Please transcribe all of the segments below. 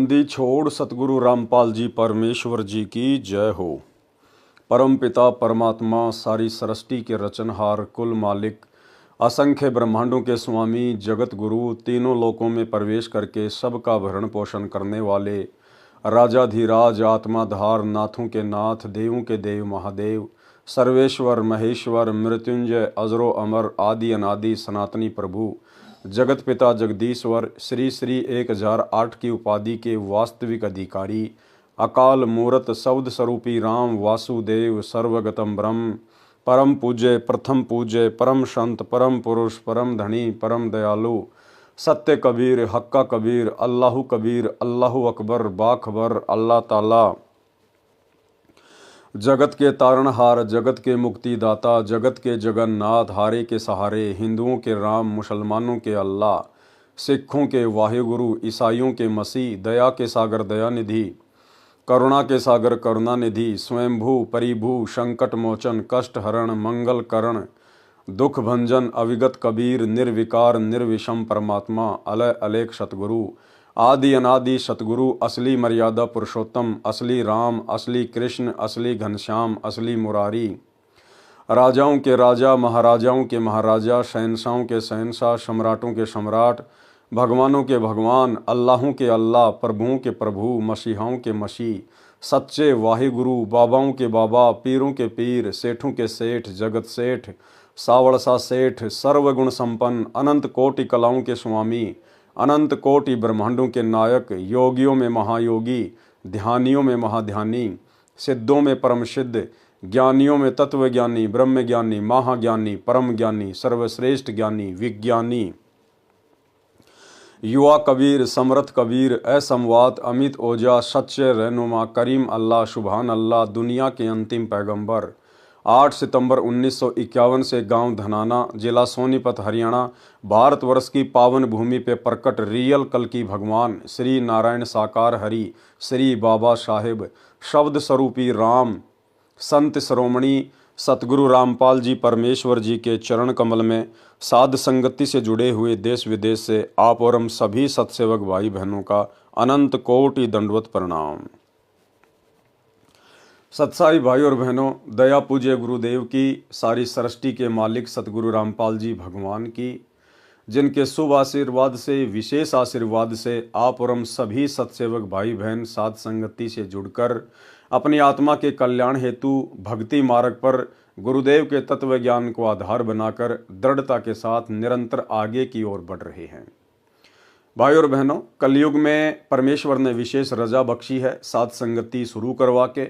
बंदी छोड़ सतगुरु रामपाल जी परमेश्वर जी की जय हो। परम पिता परमात्मा सारी सृष्टि के रचनहार कुल मालिक असंख्य ब्रह्मांडों के स्वामी जगत गुरु तीनों लोकों में प्रवेश करके सबका भरण पोषण करने वाले राजाधिराज आत्माधार नाथों के नाथ देवों के देव महादेव सर्वेश्वर महेश्वर मृत्युंजय अजरो अमर आदि अनादि सनातनी प्रभु जगत पिता जगदीश्वर श्री श्री 1008 की उपाधि के वास्तविक अधिकारी अकाल मूरत शब्द स्वरूपी राम वासुदेव सर्वगतम ब्रह्म परम पूज्य प्रथम पूज्य परम संत परम पुरुष परम धनी परम दयालु सत्य कबीर हक्का कबीर अल्लाहु कबीर अल्लाहु अकबर बाखबर अल्लाह ताला जगत के तारणहार जगत के मुक्तिदाता जगत के जगन्नाथ हारे के सहारे हिंदुओं के राम मुसलमानों के अल्लाह सिखों के वाहिगुरु ईसाइयों के मसीह दया के सागर दयानिधि करुणा के सागर करुणानिधि स्वयंभू परिभू संकट मोचन कष्ट हरण मंगल करण दुख भंजन अविगत कबीर निर्विकार निर्विषम परमात्मा अलय अलेख सतगुरु आदि अनादि सतगुरु असली मर्यादा पुरुषोत्तम असली राम असली कृष्ण असली घनश्याम असली मुरारी राजाओं के राजा महाराजाओं के महाराजा शहनशाहों के शहनशाह सम्राटों के सम्राट भगवानों के भगवान अल्लाहों के अल्लाह प्रभुओं के प्रभु मसीहाओं के मसीह सच्चे वाहिगुरु बाबाओं के बाबा पीरों के पीर सेठों के सेठ जगत सेठ सावड़सा सेठ सर्वगुण संपन्न अनंत कोटि कलाओं के स्वामी अनंत कोटि ब्रह्मांडों के नायक योगियों में महायोगी ध्यानियों में महाध्यानी सिद्धों में परम सिद्ध ज्ञानियों में तत्वज्ञानी ब्रह्मज्ञानी महाज्ञानी परम ज्ञानी सर्वश्रेष्ठ ज्ञानी विज्ञानी युवा कबीर समर्थ कबीर असमवात अमित ओजा सच्चे रहनुमा करीम अल्लाह सुभान अल्लाह दुनिया के अंतिम पैगंबर 8 सितंबर 1951 से गांव धनाना जिला सोनीपत हरियाणा भारतवर्ष की पावन भूमि पे प्रकट रियल कल की भगवान श्री नारायण साकार हरि श्री बाबा साहेब शब्द स्वरूपी राम संत श्रोमणी सतगुरु रामपाल जी परमेश्वर जी के चरण कमल में साध संगति से जुड़े हुए देश विदेश से आप और हम सभी सत्सेवक भाई बहनों का अनंत कोटि दंडवत प्रणाम। सत्साई भाई और बहनों, दया पूज्य गुरुदेव की सारी सृष्टि के मालिक सतगुरु रामपाल जी भगवान की जिनके शुभ आशीर्वाद से विशेष आशीर्वाद से आप और हम सभी सत्सेवक भाई बहन साध संगति से जुड़कर अपनी आत्मा के कल्याण हेतु भक्ति मार्ग पर गुरुदेव के तत्व ज्ञान को आधार बनाकर दृढ़ता के साथ निरंतर आगे की ओर बढ़ रहे हैं। भाई और बहनों, कलयुग में परमेश्वर ने विशेष रजा बख्शी है साध संगति शुरू करवा के,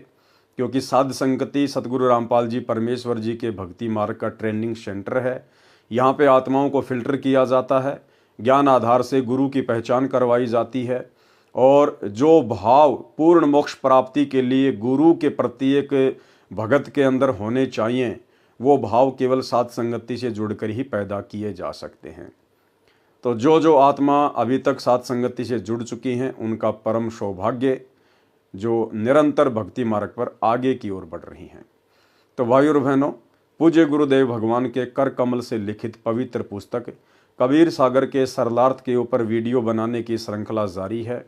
क्योंकि साध संगति सतगुरु रामपाल जी परमेश्वर जी के भक्ति मार्ग का ट्रेनिंग सेंटर है। यहाँ पे आत्माओं को फिल्टर किया जाता है, ज्ञान आधार से गुरु की पहचान करवाई जाती है और जो भाव पूर्ण मोक्ष प्राप्ति के लिए गुरु के प्रत्येक भगत के अंदर होने चाहिए वो भाव केवल साध संगति से जुड़कर ही पैदा किए जा सकते हैं। तो जो आत्मा अभी तक साध संगति से जुड़ चुकी हैं उनका परम सौभाग्य जो निरंतर भक्ति मार्ग पर आगे की ओर बढ़ रही हैं। तो भाई और बहनों, पूज्य गुरुदेव भगवान के कर कमल से लिखित पवित्र पुस्तक कबीर सागर के सरलार्थ के ऊपर वीडियो बनाने की श्रृंखला जारी है।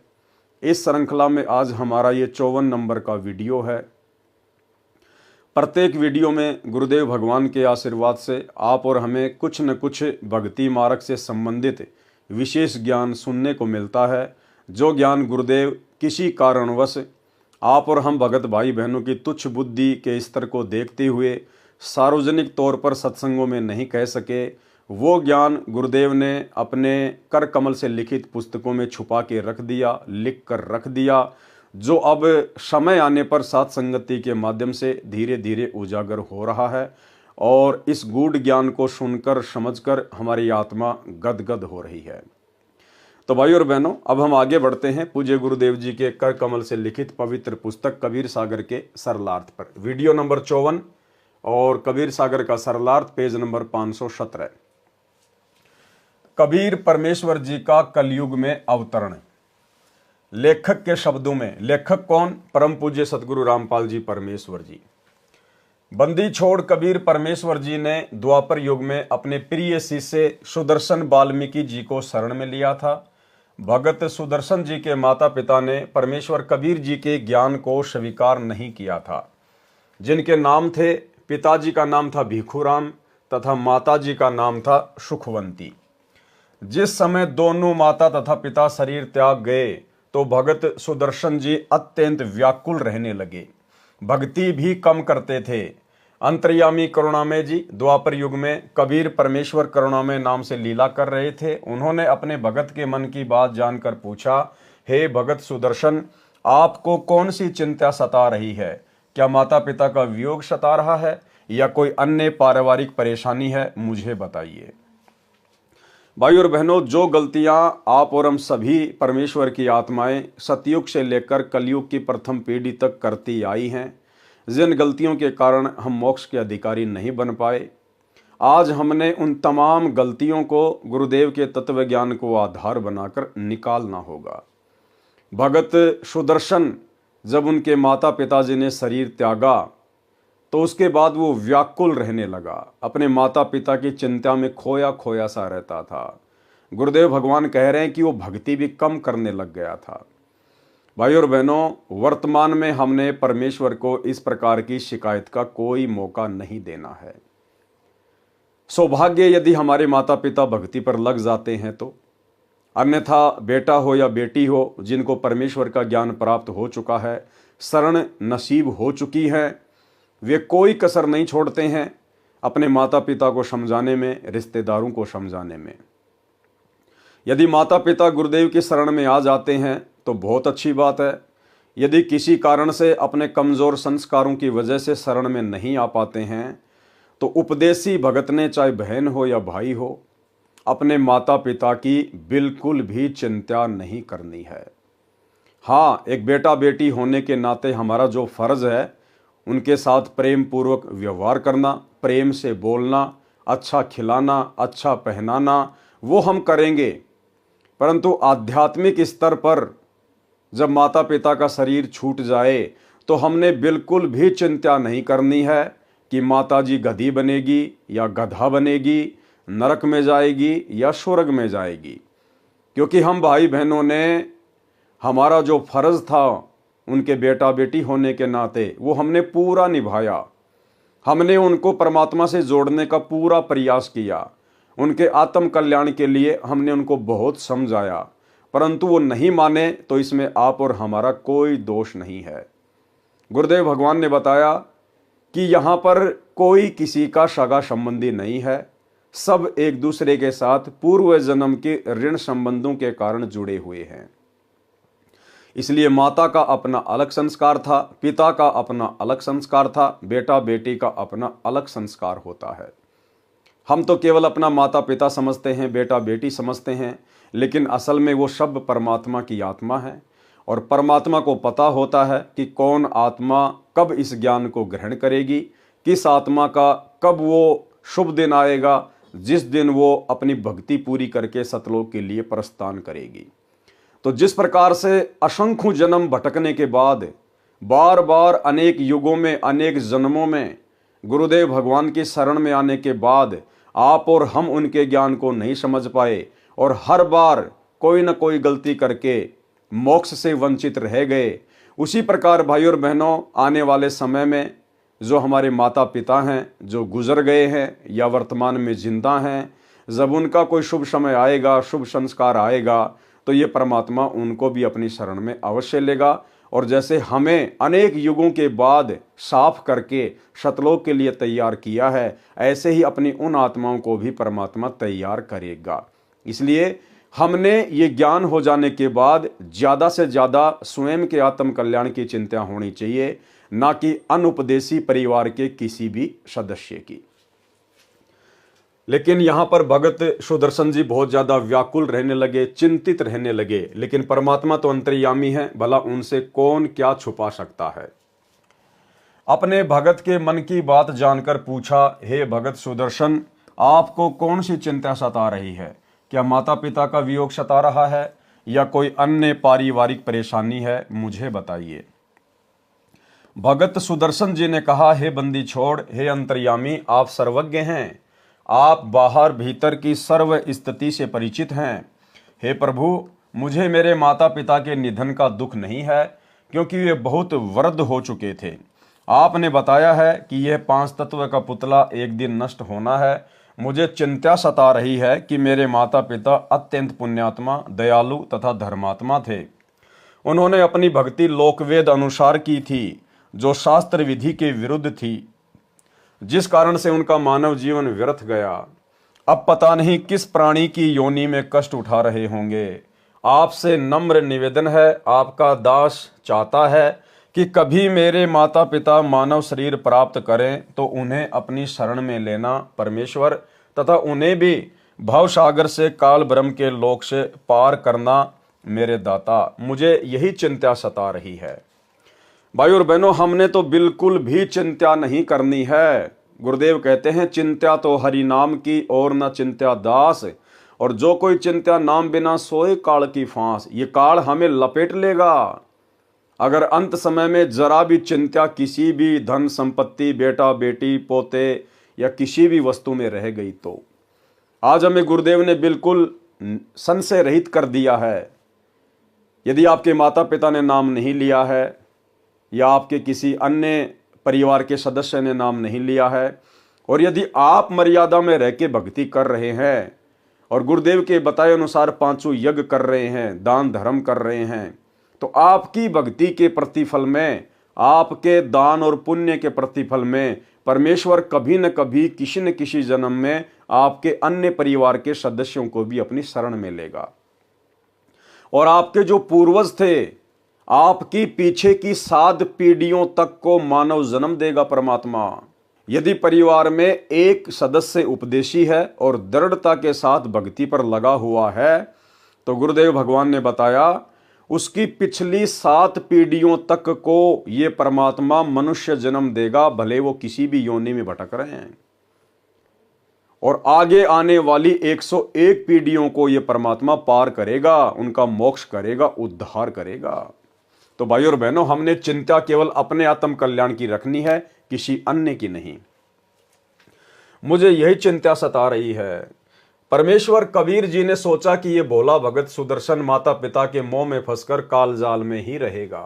इस श्रृंखला में आज हमारा ये 54 नंबर का वीडियो है। प्रत्येक वीडियो में गुरुदेव भगवान के आशीर्वाद से आप और हमें कुछ न कुछ भक्ति मार्ग से संबंधित विशेष ज्ञान सुनने को मिलता है, जो ज्ञान गुरुदेव किसी कारणवश आप और हम भगत भाई बहनों की तुच्छ बुद्धि के स्तर को देखते हुए सार्वजनिक तौर पर सत्संगों में नहीं कह सके, वो ज्ञान गुरुदेव ने अपने कर कमल से लिखित पुस्तकों में छुपा के रख दिया, लिख कर रख दिया, जो अब समय आने पर साध संगति के माध्यम से धीरे धीरे उजागर हो रहा है और इस गूढ़ ज्ञान को सुनकर समझकर हमारी आत्मा गदगद हो रही है। तो भाई और बहनों, अब हम आगे बढ़ते हैं पूज्य गुरुदेव जी के कर कमल से लिखित पवित्र पुस्तक कबीर सागर के सरलार्थ पर। वीडियो नंबर 54 और कबीर सागर का सरलार्थ पेज नंबर 517। कबीर परमेश्वर जी का कलयुग में अवतरण। लेखक के शब्दों में, लेखक कौन? परम पूज्य सतगुरु रामपाल जी परमेश्वर जी। बंदी छोड़ कबीर परमेश्वर जी ने द्वापर युग में अपने प्रिय शिष्य सुदर्शन वाल्मीकि जी को शरण में लिया था भगत सुदर्शन जी के माता पिता ने परमेश्वर कबीर जी के ज्ञान को स्वीकार नहीं किया था, जिनके नाम थे, पिताजी का नाम था भिखुराम तथा माताजी का नाम था सुखवंती। जिस समय दोनों माता तथा पिता शरीर त्याग गए तो भगत सुदर्शन जी अत्यंत व्याकुल रहने लगे, भक्ति भी कम करते थे। अंतर्यामी करुणामय जी द्वापर युग में कबीर परमेश्वर करुणामय नाम से लीला कर रहे थे। उन्होंने अपने भगत के मन की बात जानकर पूछा, हे भगत सुदर्शन, आपको कौन सी चिंता सता रही है? क्या माता पिता का वियोग सता रहा है या कोई अन्य पारिवारिक परेशानी है? मुझे बताइए। भाई और बहनों, जो गलतियां आप और हम सभी परमेश्वर की आत्माएं सतयुग से लेकर कलयुग की प्रथम पीढ़ी तक करती आई हैं, जिन गलतियों के कारण हम मोक्ष के अधिकारी नहीं बन पाए, आज हमने उन तमाम गलतियों को गुरुदेव के तत्व ज्ञान को आधार बनाकर निकालना होगा। भगत सुदर्शन जब उनके माता पिताजी ने शरीर त्यागा तो उसके बाद वो व्याकुल रहने लगा, अपने माता पिता की चिंता में खोया खोया सा रहता था। गुरुदेव भगवान कह रहे हैं कि वो भक्ति भी कम करने लग गया था। भाई और बहनों, वर्तमान में हमने परमेश्वर को इस प्रकार की शिकायत का कोई मौका नहीं देना है। सौभाग्य यदि हमारे माता पिता भक्ति पर लग जाते हैं तो, अन्यथा बेटा हो या बेटी हो जिनको परमेश्वर का ज्ञान प्राप्त हो चुका है, शरण नसीब हो चुकी है, वे कोई कसर नहीं छोड़ते हैं अपने माता पिता को समझाने में, रिश्तेदारों को समझाने में। यदि माता पिता गुरुदेव की शरण में आ जाते हैं तो बहुत अच्छी बात है। यदि किसी कारण से अपने कमज़ोर संस्कारों की वजह से शरण में नहीं आ पाते हैं तो उपदेशी भगत ने, चाहे बहन हो या भाई हो, अपने माता पिता की बिल्कुल भी चिंता नहीं करनी है। हाँ, एक बेटा बेटी होने के नाते हमारा जो फर्ज है उनके साथ प्रेम पूर्वक व्यवहार करना, प्रेम से बोलना, अच्छा खिलाना, अच्छा पहनाना, वो हम करेंगे। परंतु आध्यात्मिक स्तर पर जब माता पिता का शरीर छूट जाए तो हमने बिल्कुल भी चिंता नहीं करनी है कि माता जी गधी बनेगी या गधा बनेगी, नरक में जाएगी या स्वर्ग में जाएगी। क्योंकि हम भाई बहनों ने हमारा जो फर्ज था उनके बेटा बेटी होने के नाते वो हमने पूरा निभाया। हमने उनको परमात्मा से जोड़ने का पूरा प्रयास किया, उनके आत्म कल्याण के लिए हमने उनको बहुत समझाया, परंतु वो नहीं माने तो इसमें आप और हमारा कोई दोष नहीं है। गुरुदेव भगवान ने बताया कि यहाँ पर कोई किसी का सगा संबंधी नहीं है, सब एक दूसरे के साथ पूर्व जन्म के ऋण संबंधों के कारण जुड़े हुए हैं। इसलिए माता का अपना अलग संस्कार था, पिता का अपना अलग संस्कार था, बेटा बेटी का अपना अलग संस्कार होता है। हम तो केवल अपना माता पिता समझते हैं, बेटा बेटी समझते हैं, लेकिन असल में वो सब परमात्मा की आत्मा है और परमात्मा को पता होता है कि कौन आत्मा कब इस ज्ञान को ग्रहण करेगी, किस आत्मा का कब वो शुभ दिन आएगा जिस दिन वो अपनी भक्ति पूरी करके सतलोक के लिए प्रस्थान करेगी। तो जिस प्रकार से असंख्य जन्म भटकने के बाद बार बार अनेक युगों में, अनेक जन्मों में गुरुदेव भगवान की शरण में आने के बाद आप और हम उनके ज्ञान को नहीं समझ पाए और हर बार कोई न कोई गलती करके मोक्ष से वंचित रह गए, उसी प्रकार भाई और बहनों आने वाले समय में जो हमारे माता पिता हैं, जो गुजर गए हैं या वर्तमान में जिंदा हैं, जब उनका कोई शुभ समय आएगा, शुभ संस्कार आएगा, तो ये परमात्मा उनको भी अपनी शरण में अवश्य लेगा। और जैसे हमें अनेक युगों के बाद साफ करके सतलोक के लिए तैयार किया है, ऐसे ही अपनी उन आत्माओं को भी परमात्मा तैयार करेगा। इसलिए हमने ये ज्ञान हो जाने के बाद ज़्यादा से ज़्यादा स्वयं के आत्म कल्याण की चिंता होनी चाहिए, ना कि अनुपदेशी परिवार के किसी भी सदस्य की। लेकिन यहाँ पर भगत सुदर्शन जी बहुत ज़्यादा व्याकुल रहने लगे, चिंतित रहने लगे। लेकिन परमात्मा तो अंतर्यामी है, भला उनसे कौन क्या छुपा सकता है। अपने भगत के मन की बात जानकर पूछा, हे भगत सुदर्शन, आपको कौन सी चिंता सता रही है? क्या माता पिता का वियोग सता रहा है या कोई अन्य पारिवारिक परेशानी है? मुझे बताइए। भगत सुदर्शन जी ने कहा, हे बंदी छोड़, हे अंतर्यामी, आप सर्वज्ञ हैं, आप बाहर भीतर की सर्व स्थिति से परिचित हैं। हे प्रभु, मुझे मेरे माता पिता के निधन का दुख नहीं है, क्योंकि वे बहुत वृद्ध हो चुके थे। आपने बताया है कि यह 5 तत्व का पुतला एक दिन नष्ट होना है। मुझे चिंता सता रही है कि मेरे माता पिता अत्यंत पुण्यात्मा, दयालु तथा धर्मात्मा थे। उन्होंने अपनी भक्ति लोकवेद अनुसार की थी, जो शास्त्र विधि के विरुद्ध थी, जिस कारण से उनका मानव जीवन व्यर्थ गया। अब पता नहीं किस प्राणी की योनि में कष्ट उठा रहे होंगे। आपसे नम्र निवेदन है, आपका दास चाहता है कि कभी मेरे माता पिता मानव शरीर प्राप्त करें तो उन्हें अपनी शरण में लेना परमेश्वर, तथा उन्हें भी भवसागर से काल ब्रह्म के लोक से पार करना मेरे दाता। मुझे यही चिंता सता रही है। भाई और बहनों, हमने तो बिल्कुल भी चिंता नहीं करनी है। गुरुदेव कहते हैं, चिंता तो हरि नाम की और न चिंता दास, और जो कोई चिंता नाम बिना सोए काल की फांस। ये काल हमें लपेट लेगा अगर अंत समय में जरा भी चिंता किसी भी धन संपत्ति, बेटा बेटी, पोते या किसी भी वस्तु में रह गई तो। आज हमें गुरुदेव ने बिल्कुल संशय रहित कर दिया है। यदि आपके माता पिता ने नाम नहीं लिया है या आपके किसी अन्य परिवार के सदस्य ने नाम नहीं लिया है, और यदि आप मर्यादा में रह के भक्ति कर रहे हैं और गुरुदेव के बताए अनुसार 5 यज्ञ कर रहे हैं, दान धर्म कर रहे हैं, तो आपकी भक्ति के प्रतिफल में, आपके दान और पुण्य के प्रतिफल में परमेश्वर कभी न कभी किसी न किसी जन्म में आपके अन्य परिवार के सदस्यों को भी अपनी शरण में लेगा। और आपके जो पूर्वज थे, आपकी पीछे की 7 पीढ़ियों तक को मानव जन्म देगा परमात्मा। यदि परिवार में एक सदस्य उपदेशी है और दृढ़ता के साथ भक्ति पर लगा हुआ है, तो गुरुदेव भगवान ने बताया उसकी पिछली 7 पीढ़ियों तक को ये परमात्मा मनुष्य जन्म देगा, भले वो किसी भी योनि में भटक रहे हैं। और आगे आने वाली 101 पीढ़ियों को ये परमात्मा पार करेगा, उनका मोक्ष करेगा, उद्धार करेगा। तो भाई और बहनों, हमने चिंता केवल अपने आत्म कल्याण की रखनी है, किसी अन्य की नहीं। मुझे यही चिंता सता रही है। परमेश्वर कबीर जी ने सोचा कि ये भोला भगत सुदर्शन माता पिता के मोह में फंसकर काल जाल में ही रहेगा।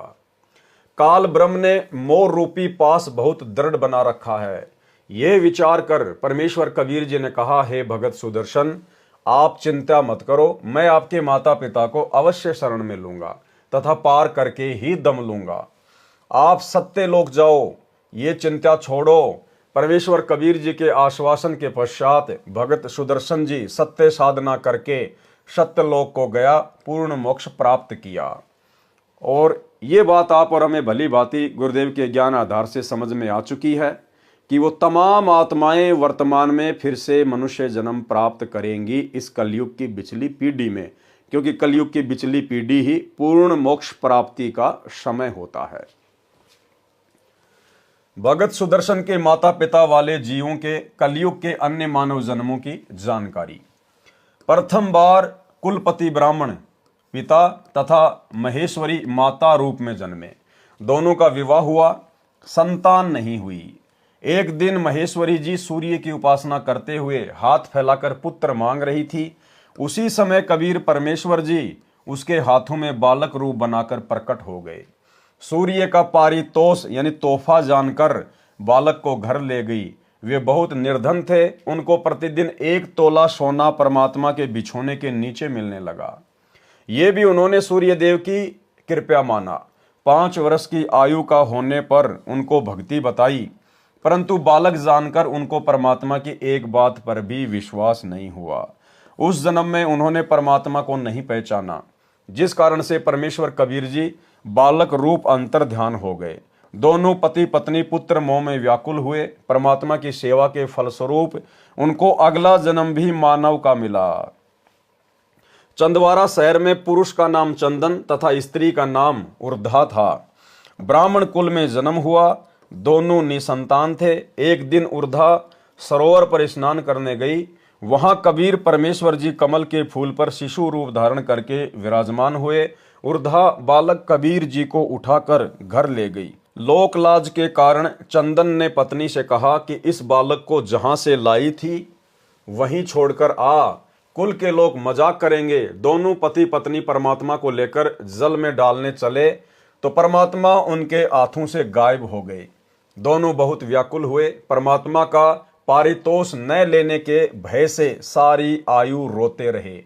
काल ब्रह्म ने मोह रूपी पास बहुत दृढ़ बना रखा है। ये विचार कर परमेश्वर कबीर जी ने कहा, हे भगत सुदर्शन, आप चिंता मत करो, मैं आपके माता पिता को अवश्य शरण में लूंगा तथा पार करके ही दम लूंगा। आप सत्य लोक जाओ, ये चिंता छोड़ो। परमेश्वर कबीर जी के आश्वासन के पश्चात भगत सुदर्शन जी सत्य साधना करके सत्य लोक को गया, पूर्ण मोक्ष प्राप्त किया। और ये बात आप और हमें भली भांति गुरुदेव के ज्ञान आधार से समझ में आ चुकी है कि वो तमाम आत्माएं वर्तमान में फिर से मनुष्य जन्म प्राप्त करेंगी इस कलयुग की बिचली पीढ़ी में, क्योंकि कलयुग की बिचली पीढ़ी ही पूर्ण मोक्ष प्राप्ति का समय होता है। भगत सुदर्शन के माता पिता वाले जीवों के कलयुग के अन्य मानव जन्मों की जानकारी। प्रथम बार कुलपति ब्राह्मण पिता तथा महेश्वरी माता रूप में जन्मे। दोनों का विवाह हुआ, संतान नहीं हुई। एक दिन महेश्वरी जी सूर्य की उपासना करते हुए हाथ फैलाकर पुत्र मांग रही थी। उसी समय कबीर परमेश्वर जी उसके हाथों में बालक रूप बनाकर प्रकट हो गए। सूर्य का पारितोष यानी तोहफा जानकर बालक को घर ले गई। वे बहुत निर्धन थे, उनको प्रतिदिन 1 तोला सोना परमात्मा के बिछोने के नीचे मिलने लगा। ये भी उन्होंने सूर्य देव की कृपा माना। 5 वर्ष की आयु का होने पर उनको भक्ति बताई, परंतु बालक जानकर उनको परमात्मा की एक बात पर भी विश्वास नहीं हुआ। उस जन्म में उन्होंने परमात्मा को नहीं पहचाना, जिस कारण से परमेश्वर कबीर जी बालक रूप अंतर ध्यान हो गए। दोनों पति पत्नी पुत्र मोह में व्याकुल हुए। परमात्मा की सेवा के फलस्वरूप उनको अगला जन्म भी मानव का मिला। चंदवारा शहर में पुरुष का नाम चंदन तथा स्त्री का नाम उर्धा था। ब्राह्मण कुल में जन्म हुआ। दोनों निसंतान थे। एक दिन उर्धा सरोवर पर स्नान करने गई। वहां कबीर परमेश्वर जी कमल के फूल पर शिशु रूप धारण करके विराजमान हुए। उर्धा बालक कबीर जी को उठाकर घर ले गई। लोक लाज के कारण चंदन ने पत्नी से कहा कि इस बालक को जहां से लाई थी वहीं छोड़कर आ, कुल के लोग मजाक करेंगे। दोनों पति पत्नी परमात्मा को लेकर जल में डालने चले तो परमात्मा उनके हाथों से गायब हो गए। दोनों बहुत व्याकुल हुए। परमात्मा का पारितोष न लेने के भय से सारी आयु रोते रहे।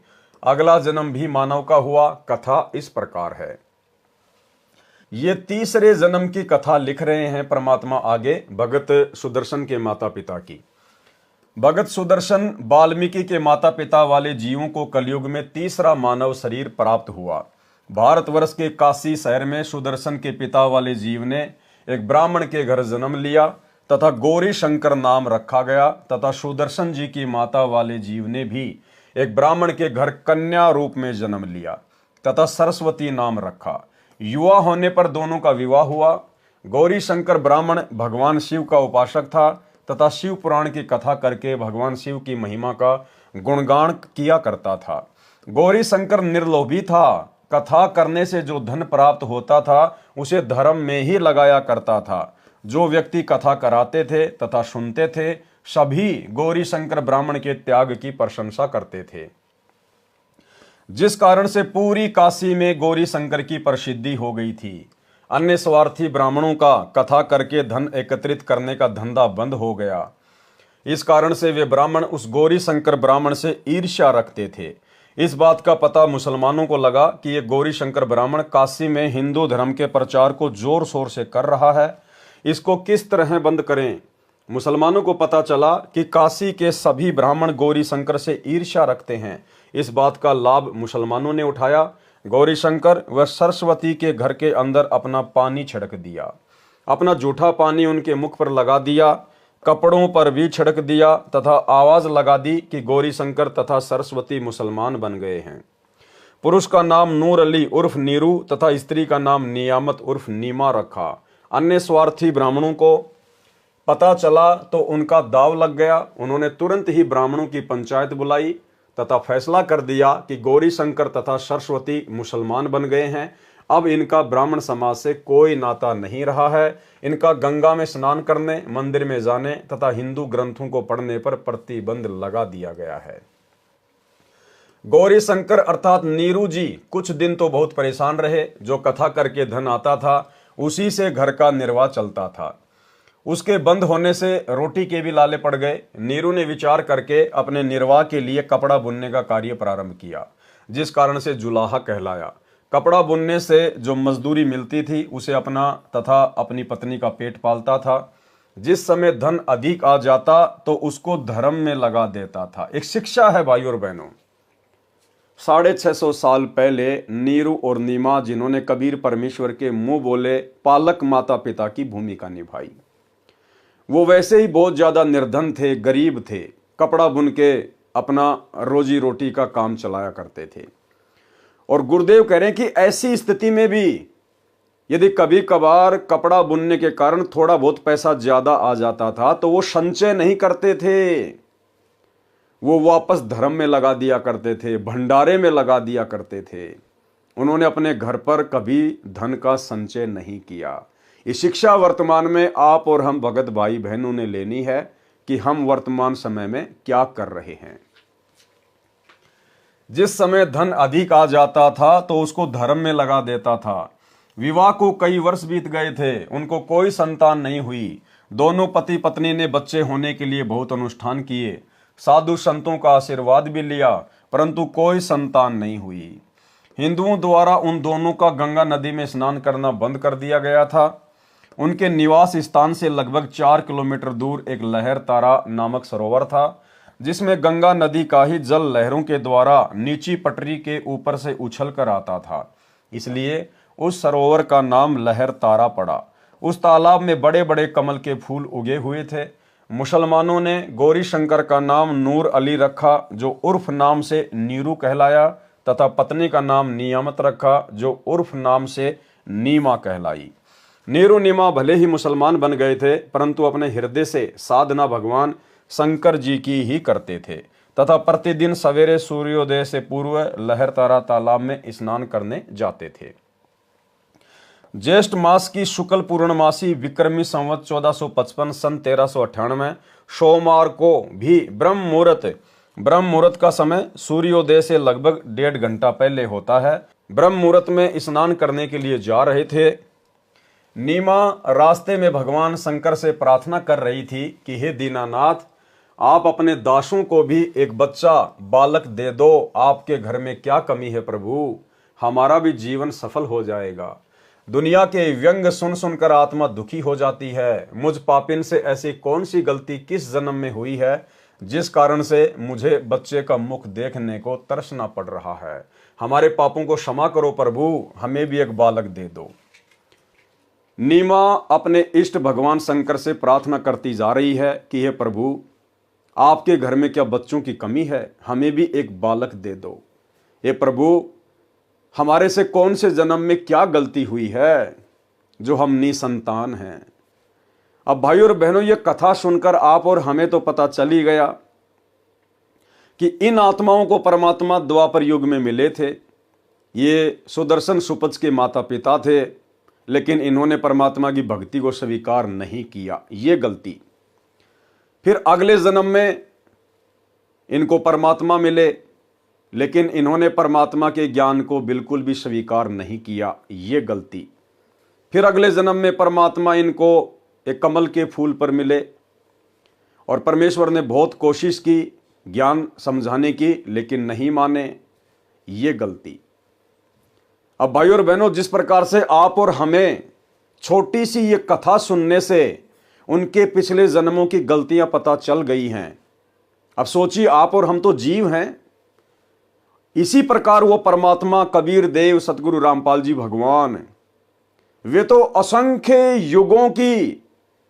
अगला जन्म भी मानव का हुआ। कथा इस प्रकार है। ये तीसरे जन्म की कथा लिख रहे हैं परमात्मा आगे भगत सुदर्शन के माता पिता की। भगत सुदर्शन वाल्मीकि के माता पिता वाले जीवों को कलयुग में तीसरा मानव शरीर प्राप्त हुआ। भारतवर्ष के काशी शहर में सुदर्शन के पिता वाले जीव ने एक ब्राह्मण के घर जन्म लिया तथा गौरी शंकर नाम रखा गया, तथा सुदर्शन जी की माता वाले जीव ने भी एक ब्राह्मण के घर कन्या रूप में जन्म लिया तथा सरस्वती नाम रखा। युवा होने पर दोनों का विवाह हुआ। गौरी शंकर ब्राह्मण भगवान शिव का उपासक था तथा शिव पुराण की कथा करके भगवान शिव की महिमा का गुणगान किया करता था। गौरी शंकर निर्लोभी था। कथा करने से जो धन प्राप्त होता था उसे धर्म में ही लगाया करता था। जो व्यक्ति कथा कराते थे तथा सुनते थे सभी गौरी शंकर ब्राह्मण के त्याग की प्रशंसा करते थे, जिस कारण से पूरी काशी में गौरी शंकर की प्रसिद्धि हो गई थी। अन्य स्वार्थी ब्राह्मणों का कथा करके धन एकत्रित करने का धंधा बंद हो गया। इस कारण से वे ब्राह्मण उस गौरी शंकर ब्राह्मण से ईर्ष्या रखते थे। इस बात का पता मुसलमानों को लगा कि ये गौरी शंकर ब्राह्मण काशी में हिंदू धर्म के प्रचार को जोर शोर से कर रहा है, इसको किस तरह बंद करें। मुसलमानों को पता चला कि काशी के सभी ब्राह्मण गौरी शंकर से ईर्ष्या रखते हैं। इस बात का लाभ मुसलमानों ने उठाया। गौरी शंकर व सरस्वती के घर के अंदर अपना पानी छिड़क दिया। अपना जूठा पानी उनके मुख पर लगा दिया, कपड़ों पर भी छिड़क दिया तथा आवाज लगा दी कि गौरी शंकर तथा सरस्वती मुसलमान बन गए हैं। पुरुष का नाम नूर अली उर्फ नीरू तथा स्त्री का नाम नियामत उर्फ नीमा रखा। अन्य स्वार्थी ब्राह्मणों को पता चला तो उनका दाव लग गया। उन्होंने तुरंत ही ब्राह्मणों की पंचायत बुलाई तथा फैसला कर दिया कि गौरी शंकर तथा सरस्वती मुसलमान बन गए हैं। अब इनका ब्राह्मण समाज से कोई नाता नहीं रहा है। इनका गंगा में स्नान करने, मंदिर में जाने तथा हिंदू ग्रंथों को पढ़ने पर प्रतिबंध लगा दिया गया है। गौरी शंकर अर्थात नीरू जी कुछ दिन तो बहुत परेशान रहे। जो कथा करके धन आता था उसी से घर का निर्वाह चलता था। उसके बंद होने से रोटी के भी लाले पड़ गए। नीरू ने विचार करके अपने निर्वाह के लिए कपड़ा बुनने का कार्य प्रारंभ किया, जिस कारण से जुलाहा कहलाया। कपड़ा बुनने से जो मजदूरी मिलती थी उसे अपना तथा अपनी पत्नी का पेट पालता था। जिस समय धन अधिक आ जाता तो उसको धर्म में लगा देता था। एक शिक्षा है भाई और बहनों। 650 साल पहले नीरू और नीमा जिन्होंने कबीर परमेश्वर के मुंह बोले पालक माता पिता की भूमिका निभाई, वो वैसे ही बहुत ज्यादा निर्धन थे, गरीब थे। कपड़ा बुन के अपना रोजी रोटी का काम चलाया करते थे। और गुरुदेव कह रहे हैं कि ऐसी स्थिति में भी यदि कभी कभार कपड़ा बुनने के कारण थोड़ा बहुत पैसा ज्यादा आ जाता था तो वो संचय नहीं करते थे, वो वापस धर्म में लगा दिया करते थे, भंडारे में लगा दिया करते थे। उन्होंने अपने घर पर कभी धन का संचय नहीं किया। ये शिक्षा वर्तमान में आप और हम भगत भाई बहनों ने लेनी है कि हम वर्तमान समय में क्या कर रहे हैं। जिस समय धन अधिक आ जाता था तो उसको धर्म में लगा देता था। विवाह को कई वर्ष बीत गए थे, उनको कोई संतान नहीं हुई। दोनों पति पत्नी ने बच्चे होने के लिए बहुत अनुष्ठान किए, साधु संतों का आशीर्वाद भी लिया, परंतु कोई संतान नहीं हुई। हिंदुओं द्वारा उन दोनों का गंगा नदी में स्नान करना बंद कर दिया गया था। उनके निवास स्थान से लगभग 4 किलोमीटर दूर एक लहर तारा नामक सरोवर था, जिसमें गंगा नदी का ही जल लहरों के द्वारा नीची पटरी के ऊपर से उछल कर आता था, इसलिए उस सरोवर का नाम लहर तारा पड़ा। उस तालाब में बड़े बड़े कमल के फूल उगे हुए थे। मुसलमानों ने गौरी शंकर का नाम नूर अली रखा, जो उर्फ नाम से नीरू कहलाया, तथा पत्नी का नाम नियामत रखा, जो उर्फ नाम से नीमा कहलाई। नीरू नीमा भले ही मुसलमान बन गए थे, परंतु अपने हृदय से साधना भगवान शंकर जी की ही करते थे तथा प्रतिदिन सवेरे सूर्योदय से पूर्व लहर तारा तालाब में स्नान करने जाते थे। ज्येष्ठ मास की शुक्ल पूर्णमासी विक्रमी संवत 1455 सन 1398 सोमवार को भी ब्रह्म मुहूर्त ब्रह्म मुहूर्त का समय सूर्योदय से लगभग 1.5 घंटा पहले होता है। ब्रह्म मुहूर्त में स्नान करने के लिए जा रहे थे। नीमा रास्ते में भगवान शंकर से प्रार्थना कर रही थी कि हे दीनानाथ, आप अपने दासों को भी एक बच्चा बालक दे दो। आपके घर में क्या कमी है प्रभु, हमारा भी जीवन सफल हो जाएगा। दुनिया के व्यंग सुन सुनकर आत्मा दुखी हो जाती है। मुझ पापिन से ऐसी कौन सी गलती किस जन्म में हुई है जिस कारण से मुझे बच्चे का मुख देखने को तरसना पड़ रहा है। हमारे पापों को क्षमा करो प्रभु, हमें भी एक बालक दे दो। नीमा अपने इष्ट भगवान शंकर से प्रार्थना करती जा रही है कि हे प्रभु, आपके घर में क्या बच्चों की कमी है, हमें भी एक बालक दे दो। हे प्रभु, हमारे से कौन से जन्म में क्या गलती हुई है जो हम निसंतान हैं। अब भाइयों और बहनों, ये कथा सुनकर आप और हमें तो पता चल ही गया कि इन आत्माओं को परमात्मा द्वापर युग में मिले थे। ये सुदर्शन सुपच के माता पिता थे, लेकिन इन्होंने परमात्मा की भक्ति को स्वीकार नहीं किया, ये गलती। फिर अगले जन्म में इनको परमात्मा मिले, लेकिन इन्होंने परमात्मा के ज्ञान को बिल्कुल भी स्वीकार नहीं किया, ये गलती। फिर अगले जन्म में परमात्मा इनको एक कमल के फूल पर मिले और परमेश्वर ने बहुत कोशिश की ज्ञान समझाने की, लेकिन नहीं माने, ये गलती। अब भाइयों और बहनों, जिस प्रकार से आप और हमें छोटी सी ये कथा सुनने से उनके पिछले जन्मों की गलतियां पता चल गई हैं। अब सोचिए, आप और हम तो जीव हैं। इसी प्रकार वो परमात्मा, कबीर देव, सतगुरु रामपाल जी भगवान, वे तो असंख्य युगों की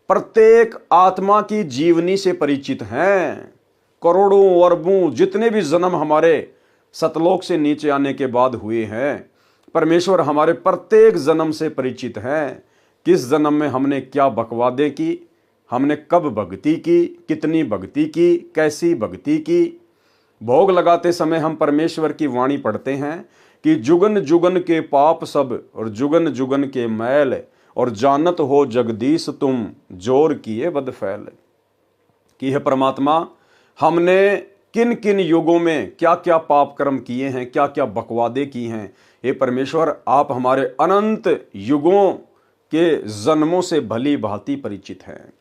प्रत्येक आत्मा की जीवनी से परिचित हैं। करोड़ों अरबों जितने भी जन्म हमारे सतलोक से नीचे आने के बाद हुए हैं, परमेश्वर हमारे प्रत्येक जन्म से परिचित हैं। किस जन्म में हमने क्या बकवादे की, हमने कब भक्ति की, कितनी भक्ति की, कैसी भक्ति की। भोग लगाते समय हम परमेश्वर की वाणी पढ़ते हैं कि जुगन जुगन के पाप सब और जुगन जुगन के मैल, और जानत हो जगदीश तुम जोर किए बद फैल। कि है परमात्मा, हमने किन किन युगों में क्या क्या पाप कर्म किए हैं, क्या क्या बकवादे की हैं। हे परमेश्वर, आप हमारे अनंत युगों के जन्मों से भली भांति परिचित हैं।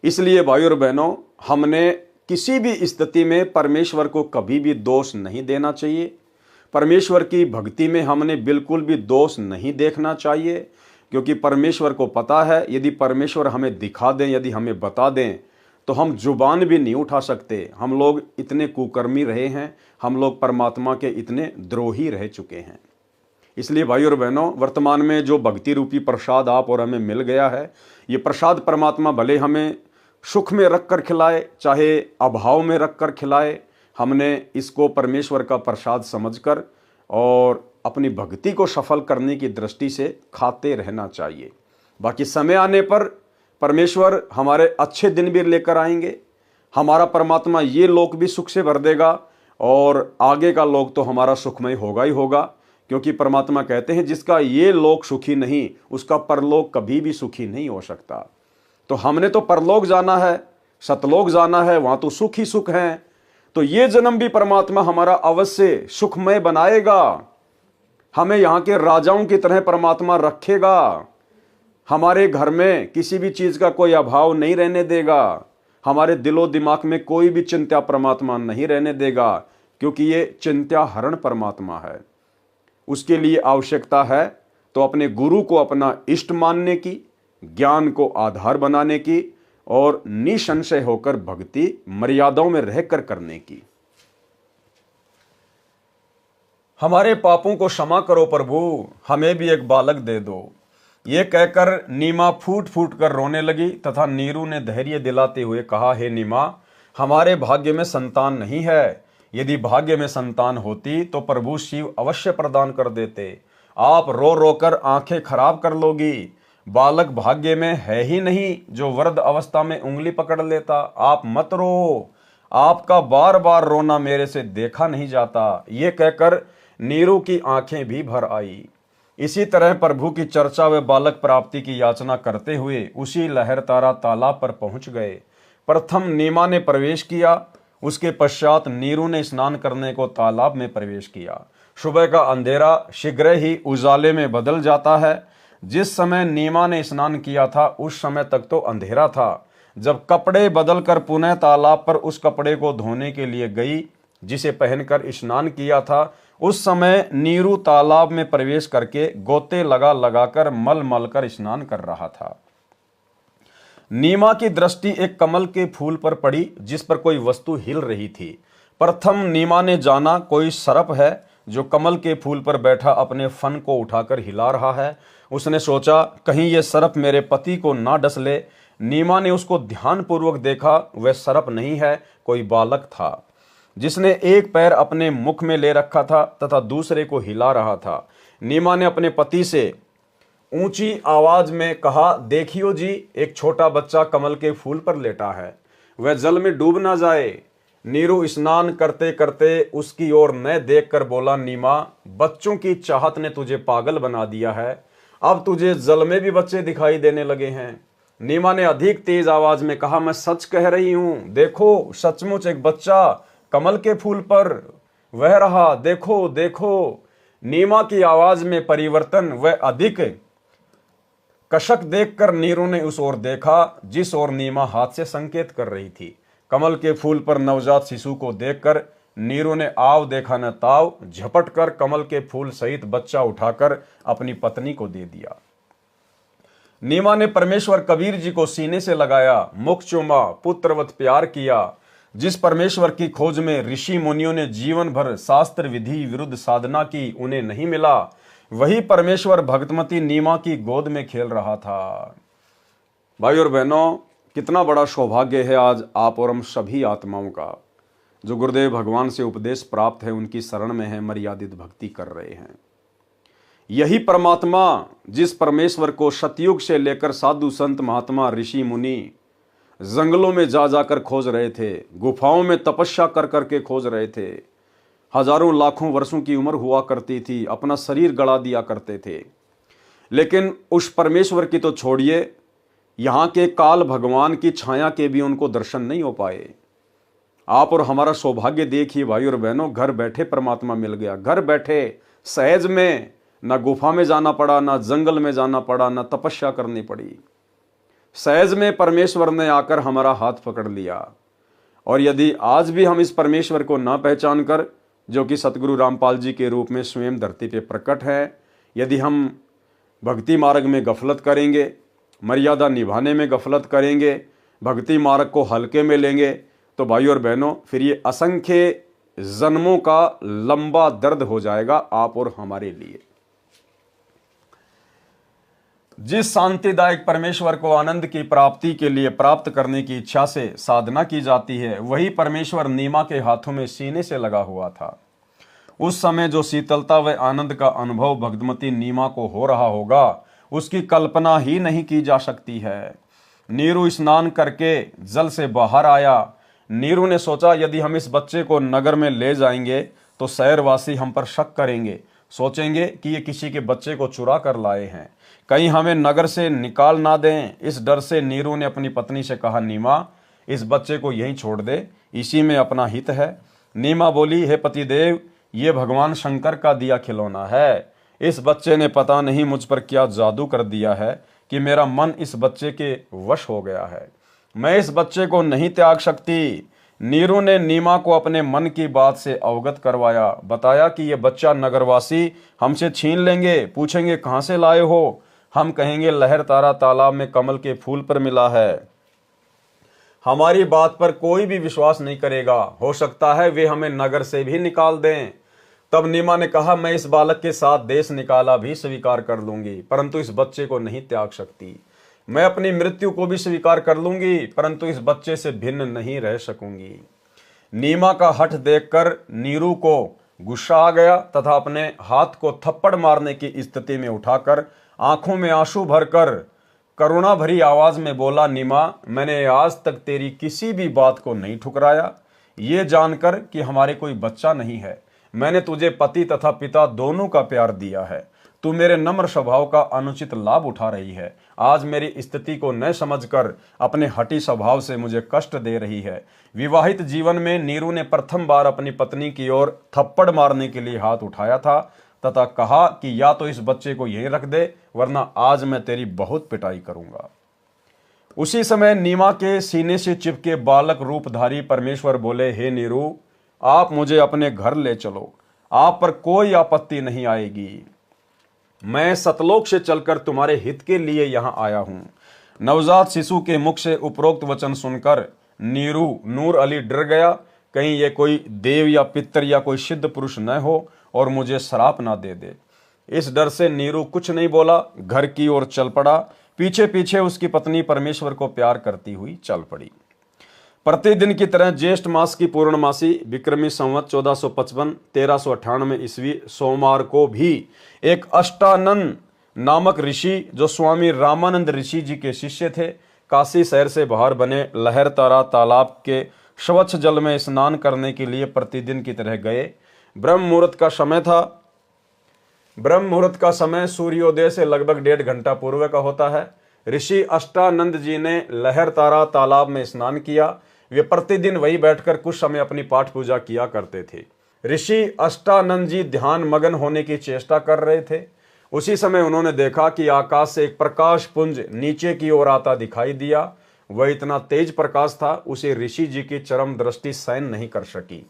इसलिए भाइयों और बहनों, हमने किसी भी स्थिति में परमेश्वर को कभी भी दोष नहीं देना चाहिए। परमेश्वर की भक्ति में हमने बिल्कुल भी दोष नहीं देखना चाहिए, क्योंकि परमेश्वर को पता है यदि परमेश्वर हमें दिखा दें, यदि हमें बता दें, तो हम जुबान भी नहीं उठा सकते। हम लोग इतने कुकर्मी रहे हैं, हम लोग परमात्मा के इतने द्रोही रह चुके हैं। इसलिए भाइयों और बहनों, वर्तमान में जो भक्ति रूपी प्रसाद आप और हमें मिल गया है, ये प्रसाद परमात्मा भले हमें सुख में रख कर खिलाए, चाहे अभाव में रख कर खिलाए, हमने इसको परमेश्वर का प्रसाद समझकर और अपनी भक्ति को सफल करने की दृष्टि से खाते रहना चाहिए। बाकी समय आने पर परमेश्वर हमारे अच्छे दिन भी लेकर आएंगे। हमारा परमात्मा ये लोक भी सुख से भर देगा और आगे का लोक तो हमारा सुखमय होगा ही होगा, क्योंकि परमात्मा कहते हैं जिसका ये लोक सुखी नहीं, उसका परलोक कभी भी सुखी नहीं हो सकता। तो हमने तो परलोक जाना है, सतलोक जाना है, वहां तो सुख ही सुख है। तो ये जन्म भी परमात्मा हमारा अवश्य सुखमय बनाएगा। हमें यहाँ के राजाओं की तरह परमात्मा रखेगा। हमारे घर में किसी भी चीज का कोई अभाव नहीं रहने देगा। हमारे दिलो दिमाग में कोई भी चिंता परमात्मा नहीं रहने देगा, क्योंकि ये चिंता हरण परमात्मा है। उसके लिए आवश्यकता है तो अपने गुरु को अपना इष्ट मानने की, ज्ञान को आधार बनाने की और निसंशय होकर भक्ति मर्यादाओं में रहकर करने की। हमारे पापों को क्षमा करो प्रभु, हमें भी एक बालक दे दो। ये कहकर नीमा फूट फूट कर रोने लगी तथा नीरू ने धैर्य दिलाते हुए कहा, हे नीमा, हमारे भाग्य में संतान नहीं है। यदि भाग्य में संतान होती तो प्रभु शिव अवश्य प्रदान कर देते। आप रो रो कर आंखें खराब कर लोगी। बालक भाग्य में है ही नहीं जो वृद्ध अवस्था में उंगली पकड़ लेता। आप मत रो, आपका बार बार रोना मेरे से देखा नहीं जाता। ये कहकर नीरू की आंखें भी भर आई। इसी तरह प्रभु की चर्चा व बालक प्राप्ति की याचना करते हुए उसी लहरतारा तालाब पर पहुंच गए। प्रथम नीमा ने प्रवेश किया उसके पश्चात नीरू ने स्नान करने को तालाब में प्रवेश किया। सुबह का अंधेरा शीघ्र ही उजाले में बदल जाता है। जिस समय नीमा ने स्नान किया था उस समय तक तो अंधेरा था। जब कपड़े बदलकर पुनः तालाब पर उस कपड़े को धोने के लिए गई जिसे पहनकर स्नान किया था, उस समय नीरू तालाब में प्रवेश करके गोते लगाकर मल मल कर स्नान कर रहा था। नीमा की दृष्टि एक कमल के फूल पर पड़ी जिस पर कोई वस्तु हिल रही थी। प्रथम नीमा ने जाना कोई सर्प है जो कमल के फूल पर बैठा अपने फन को उठाकर हिला रहा है। उसने सोचा कहीं यह सर्प मेरे पति को ना डस ले। नीमा ने उसको ध्यानपूर्वक देखा। वह सर्प नहीं है, कोई बालक था जिसने एक पैर अपने मुख में ले रखा था तथा दूसरे को हिला रहा था। नीमा ने अपने पति से ऊंची आवाज में कहा, देखियो जी, एक छोटा बच्चा कमल के फूल पर लेटा है, वह जल में डूब ना जाए। नीरू स्नान करते करते उसकी ओर न देखकर बोला, नीमा, बच्चों की चाहत ने तुझे पागल बना दिया है। अब तुझे जल में भी बच्चे दिखाई देने लगे हैं। नीमा ने अधिक तेज आवाज में कहा, मैं सच कह रही हूं, देखो सचमुच एक बच्चा कमल के फूल पर वह रहा, देखो देखो। नीमा की आवाज में परिवर्तन व अधिक कशक देखकर नीरू ने उस ओर देखा जिस ओर नीमा हाथ से संकेत कर रही थी। कमल के फूल पर नवजात शिशु को देखकर नीरू ने आव देखा न ताव झपट कर कमल के फूल सहित बच्चा उठाकर अपनी पत्नी को दे दिया। नीमा ने परमेश्वर कबीर जी को सीने से लगाया, मुख चूमा, पुत्रवत प्यार किया। जिस परमेश्वर की खोज में ऋषि मुनियों ने जीवन भर शास्त्र विधि विरुद्ध साधना की, उन्हें नहीं मिला, वही परमेश्वर भक्तमती नीमा की गोद में खेल रहा था। भाई और बहनों, कितना बड़ा सौभाग्य है आज आप और हम सभी आत्माओं का जो गुरुदेव भगवान से उपदेश प्राप्त है, उनकी शरण में है, मर्यादित भक्ति कर रहे हैं। यही परमात्मा जिस परमेश्वर को सतयुग से लेकर साधु संत महात्मा ऋषि मुनि जंगलों में जा जाकर खोज रहे थे, गुफाओं में तपस्या कर करके खोज रहे थे, हजारों लाखों वर्षों की उम्र हुआ करती थी, अपना शरीर गड़ा दिया करते थे, लेकिन उस परमेश्वर की तो छोड़िए, यहाँ के काल भगवान की छाया के भी उनको दर्शन नहीं हो पाए। आप और हमारा सौभाग्य देखिए भाई और बहनों, घर बैठे परमात्मा मिल गया। घर बैठे सहज में, ना गुफा में जाना पड़ा, ना जंगल में जाना पड़ा, ना तपस्या करनी पड़ी। सहज में परमेश्वर ने आकर हमारा हाथ पकड़ लिया। और यदि आज भी हम इस परमेश्वर को ना पहचान कर, जो कि सतगुरु रामपाल जी के रूप में स्वयं धरती पे प्रकट है, यदि हम भक्ति मार्ग में गफलत करेंगे, मर्यादा निभाने में गफलत करेंगे, भक्ति मार्ग को हल्के में लेंगे, तो भाई और बहनों फिर ये असंख्य जन्मों का लंबा दर्द हो जाएगा आप और हमारे लिए। जिस शांतिदायक परमेश्वर को आनंद की प्राप्ति के लिए प्राप्त करने की इच्छा से साधना की जाती है, वही परमेश्वर नीमा के हाथों में सीने से लगा हुआ था। उस समय जो शीतलता व आनंद का अनुभव भगवती नीमा को हो रहा होगा, उसकी कल्पना ही नहीं की जा सकती है। नीरू स्नान करके जल से बाहर आया। नीरू ने सोचा यदि हम इस बच्चे को नगर में ले जाएंगे तो शहरवासी हम पर शक करेंगे, सोचेंगे कि ये किसी के बच्चे को चुरा कर लाए हैं, कहीं हमें नगर से निकाल ना दें। इस डर से नीरू ने अपनी पत्नी से कहा, नीमा, इस बच्चे को यहीं छोड़ दे, इसी में अपना हित है। नीमा बोली, हे पतिदेव, ये भगवान शंकर का दिया खिलौना है। इस बच्चे ने पता नहीं मुझ पर क्या जादू कर दिया है कि मेरा मन इस बच्चे के वश हो गया है। मैं इस बच्चे को नहीं त्याग सकती। नीरू ने नीमा को अपने मन की बात से अवगत करवाया, बताया कि ये बच्चा नगरवासी हमसे छीन लेंगे, पूछेंगे कहाँ से लाए हो, हम कहेंगे लहर तारा तालाब में कमल के फूल पर मिला है। हमारी बात पर कोई भी विश्वास नहीं करेगा, हो सकता है वे हमें नगर से भी निकाल दें। तब नीमा ने कहा, मैं इस बालक के साथ देश निकाला भी स्वीकार कर लूंगी, परंतु इस बच्चे को नहीं त्याग सकती। मैं अपनी मृत्यु को भी स्वीकार कर लूंगी, परंतु इस बच्चे से भिन्न नहीं रह सकूंगी। नीमा का हठ देखकर नीरू को गुस्सा आ गया तथा अपने हाथ को थप्पड़ मारने की स्थिति में उठाकर आंखों में आंसू भरकर करुणा भरी आवाज में बोला, नीमा, मैंने आज तक तेरी किसी भी बात को नहीं ठुकराया, ये जानकर कि हमारे कोई बच्चा नहीं है। मैंने तुझे पति तथा पिता दोनों का प्यार दिया है। तू मेरे नम्र स्वभाव का अनुचित लाभ उठा रही है। आज मेरी स्थिति को न समझकर अपने हठी स्वभाव से मुझे कष्ट दे रही है। विवाहित जीवन में नीरू ने प्रथम बार अपनी पत्नी की ओर थप्पड़ मारने के लिए हाथ उठाया था तथा कहा कि या तो इस बच्चे को यहीं रख दे, वरना आज मैं तेरी बहुत पिटाई करूंगा। उसी समय नीमा के सीने से चिपके बालक रूपधारी परमेश्वर बोले, हे नीरू, आप मुझे अपने घर ले चलो, आप पर कोई आपत्ति नहीं आएगी। मैं सतलोक से चलकर तुम्हारे हित के लिए यहां आया हूं। नवजात शिशु के मुख से उपरोक्त वचन सुनकर नीरू नूर अली डर गया, कहीं ये कोई देव या पितर या कोई सिद्ध पुरुष न हो और मुझे श्राप ना दे दे। इस डर से नीरू कुछ नहीं बोला, घर की ओर चल पड़ा। पीछे पीछे उसकी पत्नी परमेश्वर को प्यार करती हुई चल पड़ी। प्रतिदिन की तरह ज्येष्ठ मास की पूर्णमासी विक्रमी संवत 1455 1398 ईस्वी सोमवार को भी एक अष्टानंद नामक ऋषि, जो स्वामी रामानंद ऋषि जी के शिष्य थे, काशी शहर से बाहर बने लहरतारा तालाब के स्वच्छ जल में स्नान करने के लिए प्रतिदिन की तरह गए। ब्रह्म मुहूर्त का समय था। ब्रह्म मुहूर्त का समय सूर्योदय से लगभग 1.5 घंटा पूर्व का होता है। ऋषि अष्टानंद जी ने लहरतारा तालाब में स्नान किया। वे प्रतिदिन वही बैठकर कुछ समय अपनी पाठ पूजा किया करते थे। ऋषि अष्टानंद जी ध्यान मगन होने की चेष्टा कर रहे थे। उसी समय उन्होंने देखा कि आकाश से एक प्रकाश पुंज नीचे की ओर आता दिखाई दिया। वह इतना तेज प्रकाश था, उसे ऋषि जी की चरम दृष्टि सहन नहीं कर सकी।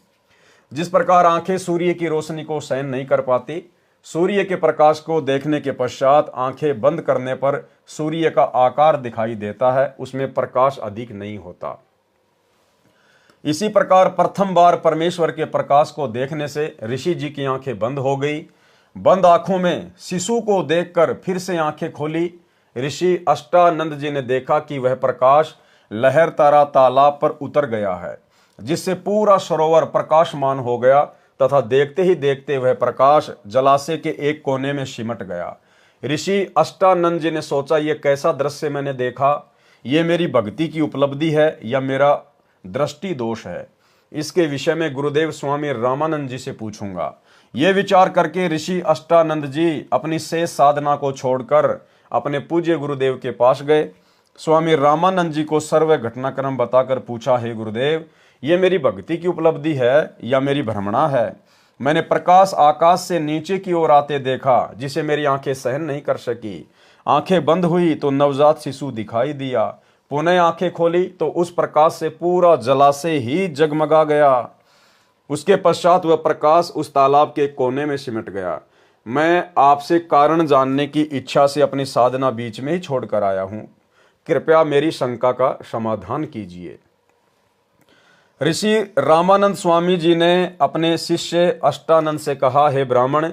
जिस प्रकार आंखें सूर्य की रोशनी को सहन नहीं कर पाती, सूर्य के प्रकाश को देखने के पश्चात आंखें बंद करने पर सूर्य का आकार दिखाई देता है, उसमें प्रकाश अधिक नहीं होता। इसी प्रकार प्रथम बार परमेश्वर के प्रकाश को देखने से ऋषि जी की आंखें बंद हो गई। बंद आंखों में शिशु को देखकर फिर से आंखें खोली। ऋषि अष्टानंद जी ने देखा कि वह प्रकाश लहरतारा तालाब पर उतर गया है, जिससे पूरा सरोवर प्रकाशमान हो गया तथा देखते ही देखते वह प्रकाश जलाशय के एक कोने में सिमट गया। ऋषि अष्टानंद जी ने सोचा, यह कैसा दृश्य मैंने देखा? ये मेरी भक्ति की उपलब्धि है या मेरा दृष्टि दोष है? इसके विषय में गुरुदेव स्वामी रामानंद जी से पूछूंगा। ये विचार करके ऋषि अष्टानंद जी अपनी शेष साधना को छोड़कर अपने पूज्य गुरुदेव के पास गए। स्वामी रामानंद जी को सर्व घटनाक्रम बताकर पूछा, हे गुरुदेव, ये मेरी भक्ति की उपलब्धि है या मेरी भ्रमणा है? मैंने प्रकाश आकाश से नीचे की ओर आते देखा, जिसे मेरी आंखें सहन नहीं कर सकी। आंखें बंद हुई तो नवजात शिशु दिखाई दिया। पुनः आंखें खोली तो उस प्रकाश से पूरा जलाशय ही जगमगा गया। उसके पश्चात वह प्रकाश उस तालाब के कोने में सिमट गया। मैं आपसे कारण जानने की इच्छा से अपनी साधना बीच में ही छोड़कर आया हूं। कृपया मेरी शंका का समाधान कीजिए। ऋषि रामानंद स्वामी जी ने अपने शिष्य अष्टानंद से कहा, हे ब्राह्मण,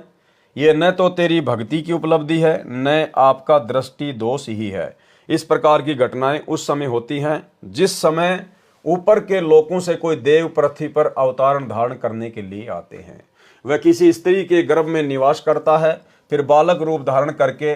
ये न तो तेरी भक्ति की उपलब्धि है, न आपका दृष्टि दोष ही है। इस प्रकार की घटनाएं उस समय होती हैं जिस समय ऊपर के लोकों से कोई देव पृथ्वी पर अवतारण धारण करने के लिए आते हैं। वह किसी स्त्री के गर्भ में निवास करता है, फिर बालक रूप धारण करके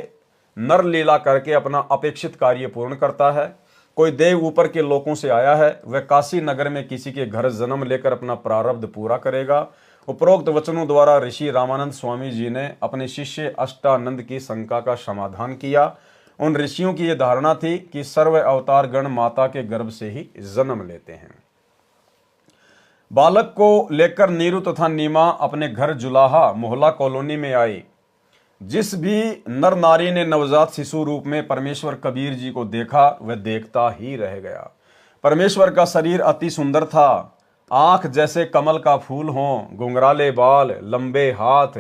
नर लीला करके अपना अपेक्षित कार्य पूर्ण करता है। कोई देव ऊपर के लोकों से आया है, वह काशी नगर में किसी के घर जन्म लेकर अपना प्रारब्ध पूरा करेगा। उपरोक्त वचनों द्वारा ऋषि रामानंद स्वामी जी ने अपने शिष्य अष्टानंद की शंका का समाधान किया। उन ऋषियों की यह धारणा थी कि सर्व अवतार गण माता के गर्भ से ही जन्म लेते हैं। बालक को लेकर नीरू तथा नीमा अपने घर जुलाहा मोहल्ला कॉलोनी में आई। जिस भी नर नारी ने नवजात शिशु रूप में परमेश्वर कबीर जी को देखा, वह देखता ही रह गया। परमेश्वर का शरीर अति सुंदर था। आंख जैसे कमल का फूल हो, घुंघराले बाल, लंबे हाथ,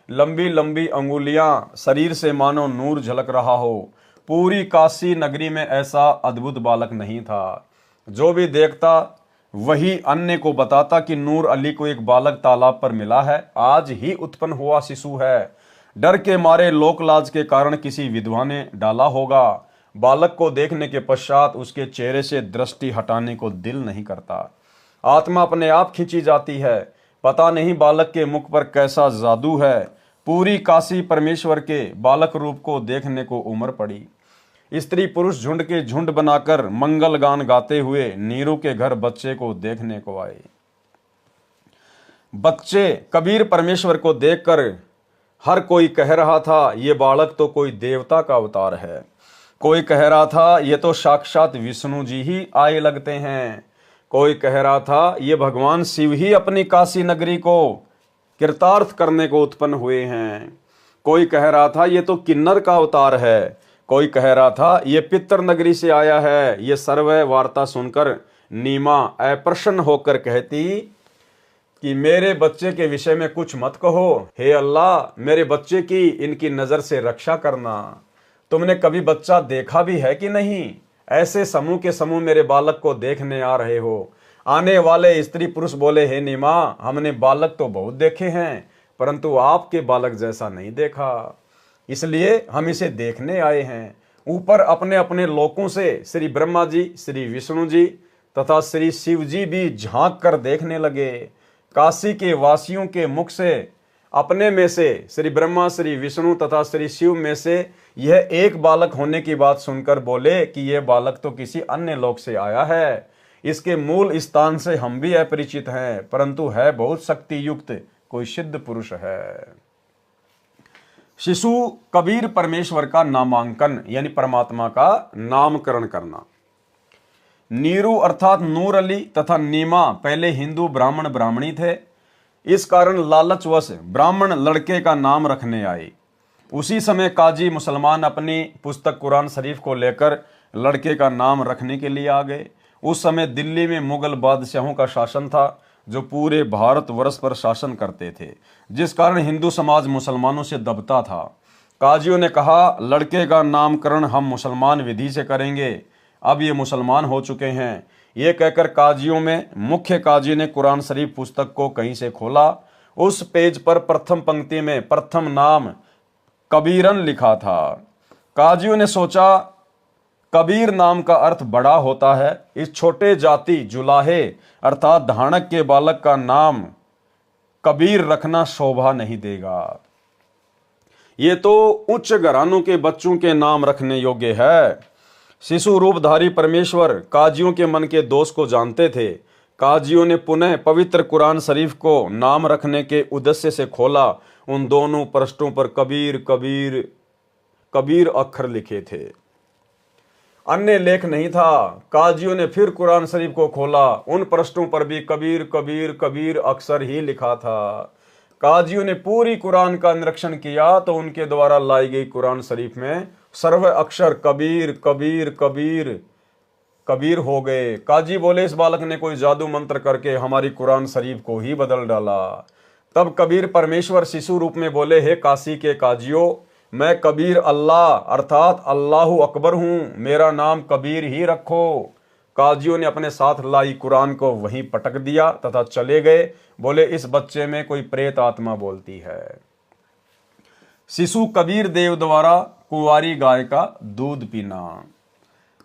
लंबी लंबी अंगुलियां, शरीर से मानो नूर झलक रहा हो। पूरी काशी नगरी में ऐसा अद्भुत बालक नहीं था। जो भी देखता वही अन्य को बताता कि नूर अली को एक बालक तालाब पर मिला है, आज ही उत्पन्न हुआ शिशु है। डर के मारे लोकलाज के कारण किसी विधवा ने डाला होगा। बालक को देखने के पश्चात उसके चेहरे से दृष्टि हटाने को दिल नहीं करता। आत्मा अपने आप खींची जाती है। पता नहीं बालक के मुख पर कैसा जादू है। पूरी काशी परमेश्वर के बालक रूप को देखने को उमड़ पड़ी। स्त्री पुरुष झुंड के झुंड बनाकर मंगल गान गाते हुए नीरू के घर बच्चे को देखने को आए। बच्चे कबीर परमेश्वर को देखकर हर कोई कह रहा था ये बालक तो कोई देवता का अवतार है, कोई कह रहा था ये तो साक्षात विष्णु जी ही आए लगते हैं, कोई कह रहा था ये भगवान शिव ही अपनी काशी नगरी को कृतार्थ करने को उत्पन्न हुए हैं, कोई कह रहा था ये तो किन्नर का अवतार है, कोई कह रहा था ये पितर नगरी से आया है। ये सर्व वार्ता सुनकर नीमा अप्रसन्न होकर कहती कि मेरे बच्चे के विषय में कुछ मत कहो, हे अल्लाह मेरे बच्चे की इनकी नजर से रक्षा करना। तुमने कभी बच्चा देखा भी है कि नहीं? ऐसे समूह के समूह मेरे बालक को देखने आ रहे हो। आने वाले स्त्री पुरुष बोले, हे नीमा हमने बालक तो बहुत देखे हैं परंतु आपके बालक जैसा नहीं देखा, इसलिए हम इसे देखने आए हैं। ऊपर अपने अपने लोकों से श्री ब्रह्मा जी, श्री विष्णु जी तथा श्री शिव जी भी झांक कर देखने लगे। काशी के वासियों के मुख से अपने में से श्री ब्रह्मा, श्री विष्णु तथा श्री शिव में से यह एक बालक होने की बात सुनकर बोले कि यह बालक तो किसी अन्य लोक से आया है, इसके मूल स्थान से हम भी अपरिचित हैं, परंतु है बहुत शक्ति युक्त, कोई सिद्ध पुरुष है। शिशु कबीर परमेश्वर का नामांकन यानी परमात्मा का नामकरण करना। नीरू अर्थात नूर अली तथा नीमा पहले हिंदू ब्राह्मण ब्राह्मणी थे। इस कारण लालचवश ब्राह्मण लड़के का नाम रखने आए। उसी समय काजी मुसलमान अपनी पुस्तक कुरान शरीफ को लेकर लड़के का नाम रखने के लिए आ गए। उस समय दिल्ली में मुगल बादशाहों का शासन था जो पूरे भारतवर्ष पर शासन करते थे, जिस कारण हिंदू समाज मुसलमानों से दबता था। काजियों ने कहा लड़के का नामकरण हम मुसलमान विधि से करेंगे, अब ये मुसलमान हो चुके हैं। ये कहकर काजियों में मुख्य काजी ने कुरान शरीफ पुस्तक को कहीं से खोला। उस पेज पर प्रथम पंक्ति में प्रथम नाम कबीरन लिखा था। काजियों ने सोचा कबीर नाम का अर्थ बड़ा होता है, इस छोटे जाति जुलाहे अर्थात धानक के बालक का नाम कबीर रखना शोभा नहीं देगा। ये तो उच्च घरानों के बच्चों के नाम रखने योग्य है। शिशु रूपधारी परमेश्वर काजियों के मन के दोष को जानते थे। काजियों ने पुनः पवित्र कुरान शरीफ को नाम रखने के उद्देश्य से खोला। उन दोनों पृष्ठों पर कबीर कबीर कबीर अक्षर लिखे थे, अन्य लेख नहीं था। काजियों ने फिर कुरान शरीफ को खोला, उन पृष्ठों पर भी कबीर कबीर कबीर अक्षर ही लिखा था। काजियों ने पूरी कुरान का निरीक्षण किया तो उनके द्वारा लाई गई कुरान शरीफ में सर्व अक्षर कबीर कबीर कबीर कबीर हो गए। काजी बोले इस बालक ने कोई जादू मंत्र करके हमारी कुरान शरीफ को ही बदल डाला। तब कबीर परमेश्वर शिशु रूप में बोले, हे काशी के काजियों, मैं कबीर अल्लाह अर्थात अल्लाहु अकबर हूं, मेरा नाम कबीर ही रखो। काजियों ने अपने साथ लाई कुरान को वहीं पटक दिया तथा चले गए। बोले इस बच्चे में कोई प्रेत आत्मा बोलती है। शिशु कबीर देव द्वारा कुंवारी गाय का दूध पीना।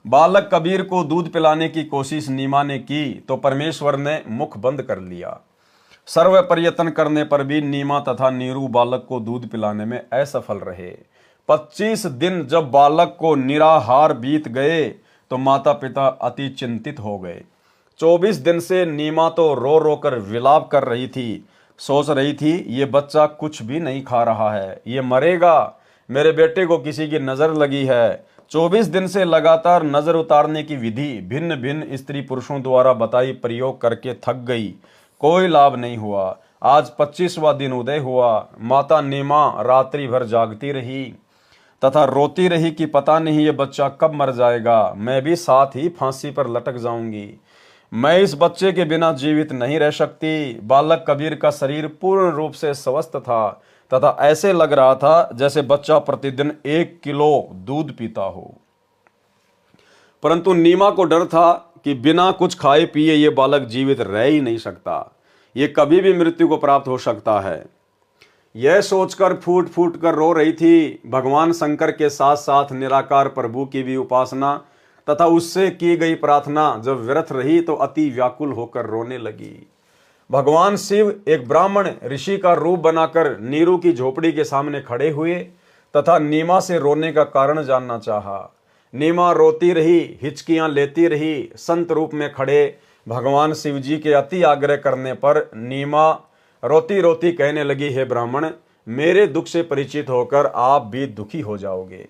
बालक कबीर को दूध पिलाने की कोशिश नीमा ने की तो परमेश्वर ने मुख बंद कर लिया। सर्व प्रयत्न करने पर भी नीमा तथा नीरू बालक को दूध पिलाने में असफल रहे। 25 दिन जब बालक को निराहार बीत गए तो माता पिता अति चिंतित हो गए। 24 दिन से नीमा तो रो रो कर विलाप कर रही थी, सोच रही थी ये बच्चा कुछ भी नहीं खा रहा है, ये मरेगा, मेरे बेटे को किसी की नजर लगी है। 24 दिन से लगातार नजर उतारने की विधि भिन्न भिन्न स्त्री पुरुषों द्वारा बताई प्रयोग करके थक गई, कोई लाभ नहीं हुआ। आज 25वां दिन उदय हुआ। माता नीमा रात्रि भर जागती रही तथा रोती रही कि पता नहीं ये बच्चा कब मर जाएगा, मैं भी साथ ही फांसी पर लटक जाऊंगी, मैं इस बच्चे के बिना जीवित नहीं रह सकती। बालक कबीर का शरीर पूर्ण रूप से स्वस्थ था तथा ऐसे लग रहा था जैसे बच्चा प्रतिदिन 1 किलो दूध पीता हो। परंतु नीमा को डर था कि बिना कुछ खाए पिए ये बालक जीवित रह ही नहीं सकता, ये कभी भी मृत्यु को प्राप्त हो सकता है। यह सोचकर फूट फूट कर रो रही थी। भगवान शंकर के साथ साथ निराकार प्रभु की भी उपासना तथा उससे की गई प्रार्थना जब व्यर्थ रही तो अति व्याकुल होकर रोने लगी। भगवान शिव एक ब्राह्मण ऋषि का रूप बनाकर नीरू की झोपड़ी के सामने खड़े हुए तथा नीमा से रोने का कारण जानना चाहा। नीमा रोती रही, हिचकियां लेती रही। संत रूप में खड़े भगवान शिव जी के अति आग्रह करने पर नीमा रोती रोती कहने लगी, हे ब्राह्मण, मेरे दुख से परिचित होकर आप भी दुखी हो जाओगे।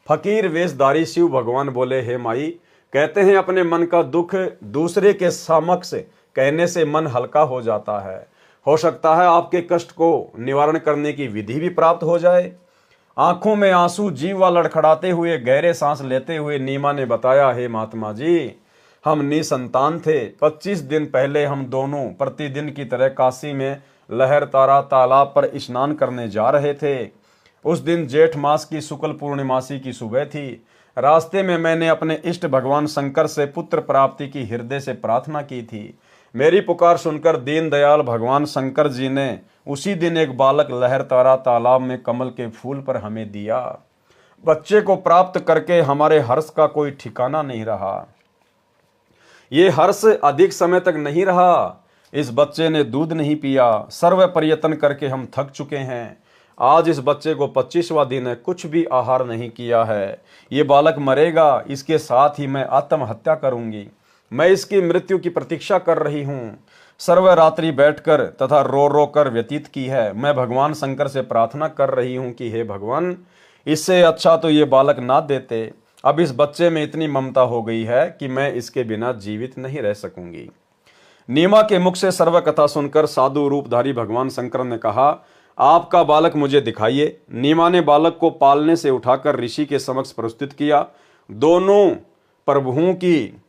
फकीर वेशधारी शिव भगवान बोले, हे माई, कहते हैं अपने मन का दुख दूसरे के समक्ष कहने से मन हल्का हो जाता है। हो सकता है आपके कष्ट को निवारण करने की विधि भी प्राप्त हो जाए। आंखों में आंसू, जीवा लड़खड़ाते हुए गहरे सांस लेते हुए नीमा ने बताया, हे महात्मा जी, हम निसंतान थे। 25 दिन पहले हम दोनों प्रतिदिन की तरह काशी में लहर तारा तालाब पर स्नान करने जा रहे थे। उस दिन जेठ मास की शुक्ल पूर्णिमासी की सुबह थी। रास्ते में मैंने अपने इष्ट भगवान शंकर से पुत्र प्राप्ति की हृदय से प्रार्थना की थी। मेरी पुकार सुनकर दीनदयाल भगवान शंकर जी ने उसी दिन एक बालक लहर तारा तालाब में कमल के फूल पर हमें दिया। बच्चे को प्राप्त करके हमारे हर्ष का कोई ठिकाना नहीं रहा। ये हर्ष अधिक समय तक नहीं रहा। इस बच्चे ने दूध नहीं पिया। सर्व प्रयत्न करके हम थक चुके हैं। आज इस बच्चे को 25वां दिन है, कुछ भी आहार नहीं किया है। ये बालक मरेगा, इसके साथ ही मैं आत्महत्या करूंगी। मैं इसकी मृत्यु की प्रतीक्षा कर रही हूँ। सर्व रात्रि बैठकर तथा रो रो कर व्यतीत की है। मैं भगवान शंकर से प्रार्थना कर रही हूँ कि हे भगवान, इससे अच्छा तो ये बालक ना देते। अब इस बच्चे में इतनी ममता हो गई है कि मैं इसके बिना जीवित नहीं रह सकूंगी। नीमा के मुख से सर्व कथा सुनकर साधु रूपधारी भगवान शंकर ने कहा, आपका बालक मुझे दिखाइए। नीमा ने बालक को पालने से उठाकर ऋषि के समक्ष प्रस्तुत किया। दोनों प्रभुओं की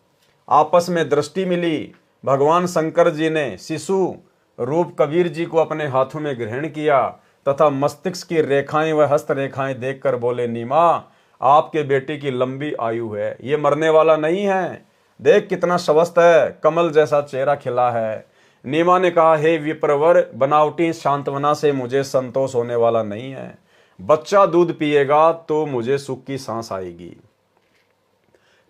आपस में दृष्टि मिली। भगवान शंकर जी ने शिशु रूप कबीर जी को अपने हाथों में ग्रहण किया तथा मस्तिष्क की रेखाएं व हस्त रेखाएं देखकर बोले, नीमा, आपके बेटे की लंबी आयु है, ये मरने वाला नहीं है। देख कितना स्वस्थ है, कमल जैसा चेहरा खिला है। नीमा ने कहा, हे विप्रवर, बनावटी सांत्वना से मुझे संतोष होने वाला नहीं है। बच्चा दूध पिएगा तो मुझे सुख की सांस आएगी।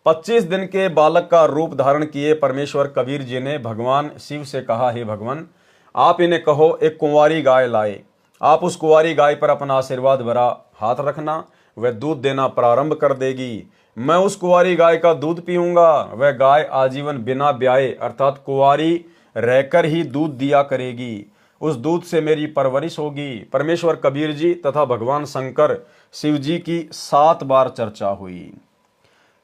25 दिन के बालक का रूप धारण किए परमेश्वर कबीर जी ने भगवान शिव से कहा, हे भगवान, आप इन्हें कहो एक कुंवारी गाय लाए। आप उस कुंवारी गाय पर अपना आशीर्वाद भरा हाथ रखना, वह दूध देना प्रारंभ कर देगी। मैं उस कुंवारी गाय का दूध पीऊंगा। वह गाय आजीवन बिना ब्याए अर्थात कुंवारी रहकर ही दूध दिया करेगी। उस दूध से मेरी परवरिश होगी। परमेश्वर कबीर जी तथा भगवान शंकर शिव जी की 7 बार चर्चा हुई।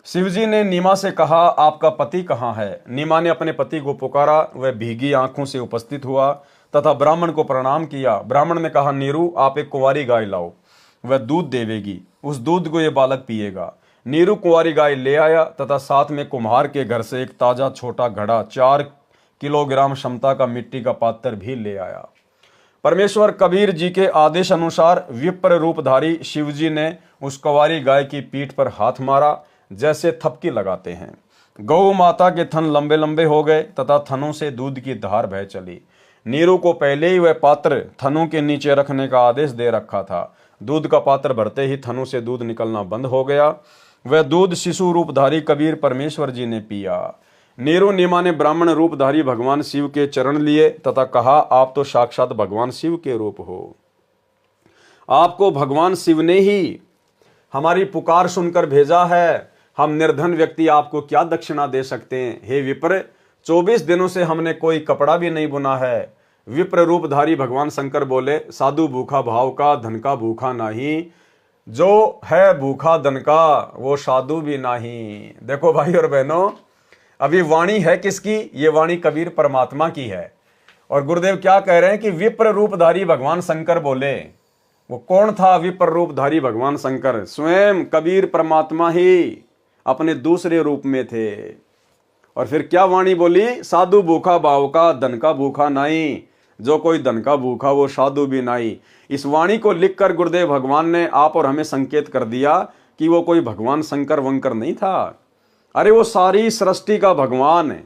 शिवजी ने नीमा से कहा, आपका पति कहाँ है? नीमा ने अपने पति को पुकारा। वह भीगी आंखों से उपस्थित हुआ तथा ब्राह्मण को प्रणाम किया। ब्राह्मण ने कहा, नीरू, आप एक कुंवारी गाय लाओ, वह दूध देवेगी। उस दूध को यह बालक पिएगा। नीरू कुंवारी गाय ले आया तथा साथ में कुम्हार के घर से एक ताजा छोटा घड़ा 4 किलोग्राम क्षमता का मिट्टी का पात्र भी ले आया। परमेश्वर कबीर जी के आदेश अनुसार विप्र रूपधारी शिवजी ने उस कुंवारी गाय की पीठ पर हाथ मारा जैसे थपकी लगाते हैं। गौ माता के थन लंबे लंबे हो गए तथा थनों से दूध की धार बह चली। नीरू को पहले ही वह पात्र थनों के नीचे रखने का आदेश दे रखा था। दूध का पात्र भरते ही थनों से दूध निकलना बंद हो गया। वह दूध शिशु रूपधारी कबीर परमेश्वर जी ने पिया। नीरू नीमा ने ब्राह्मण रूपधारी भगवान शिव के चरण लिए तथा कहा, आप तो साक्षात भगवान शिव के रूप हो। आपको भगवान शिव ने ही हमारी पुकार सुनकर भेजा है। हम निर्धन व्यक्ति आपको क्या दक्षिणा दे सकते हैं? हे विप्र, 24 दिनों से हमने कोई कपड़ा भी नहीं बुना है। विप्र रूपधारी भगवान शंकर बोले, साधु भूखा भाव का, धन का भूखा नहीं। जो है भूखा धन का, वो साधु भी नहीं। देखो भाई और बहनों, अभी वाणी है किसकी? ये वाणी कबीर परमात्मा की है। और गुरुदेव क्या कह रहे हैं कि विप्र रूपधारी भगवान शंकर बोले। वो कौन था विप्र रूपधारी भगवान शंकर? स्वयं कबीर परमात्मा ही अपने दूसरे रूप में थे। और फिर क्या वाणी बोली? साधु भूखा भाव का, धन का भूखा नहीं। जो कोई धन का भूखा, वो साधु भी नहीं। इस वाणी को लिखकर गुरुदेव भगवान ने आप और हमें संकेत कर दिया कि वो कोई भगवान शंकर वंकर नहीं था। अरे वो सारी सृष्टि का भगवान है।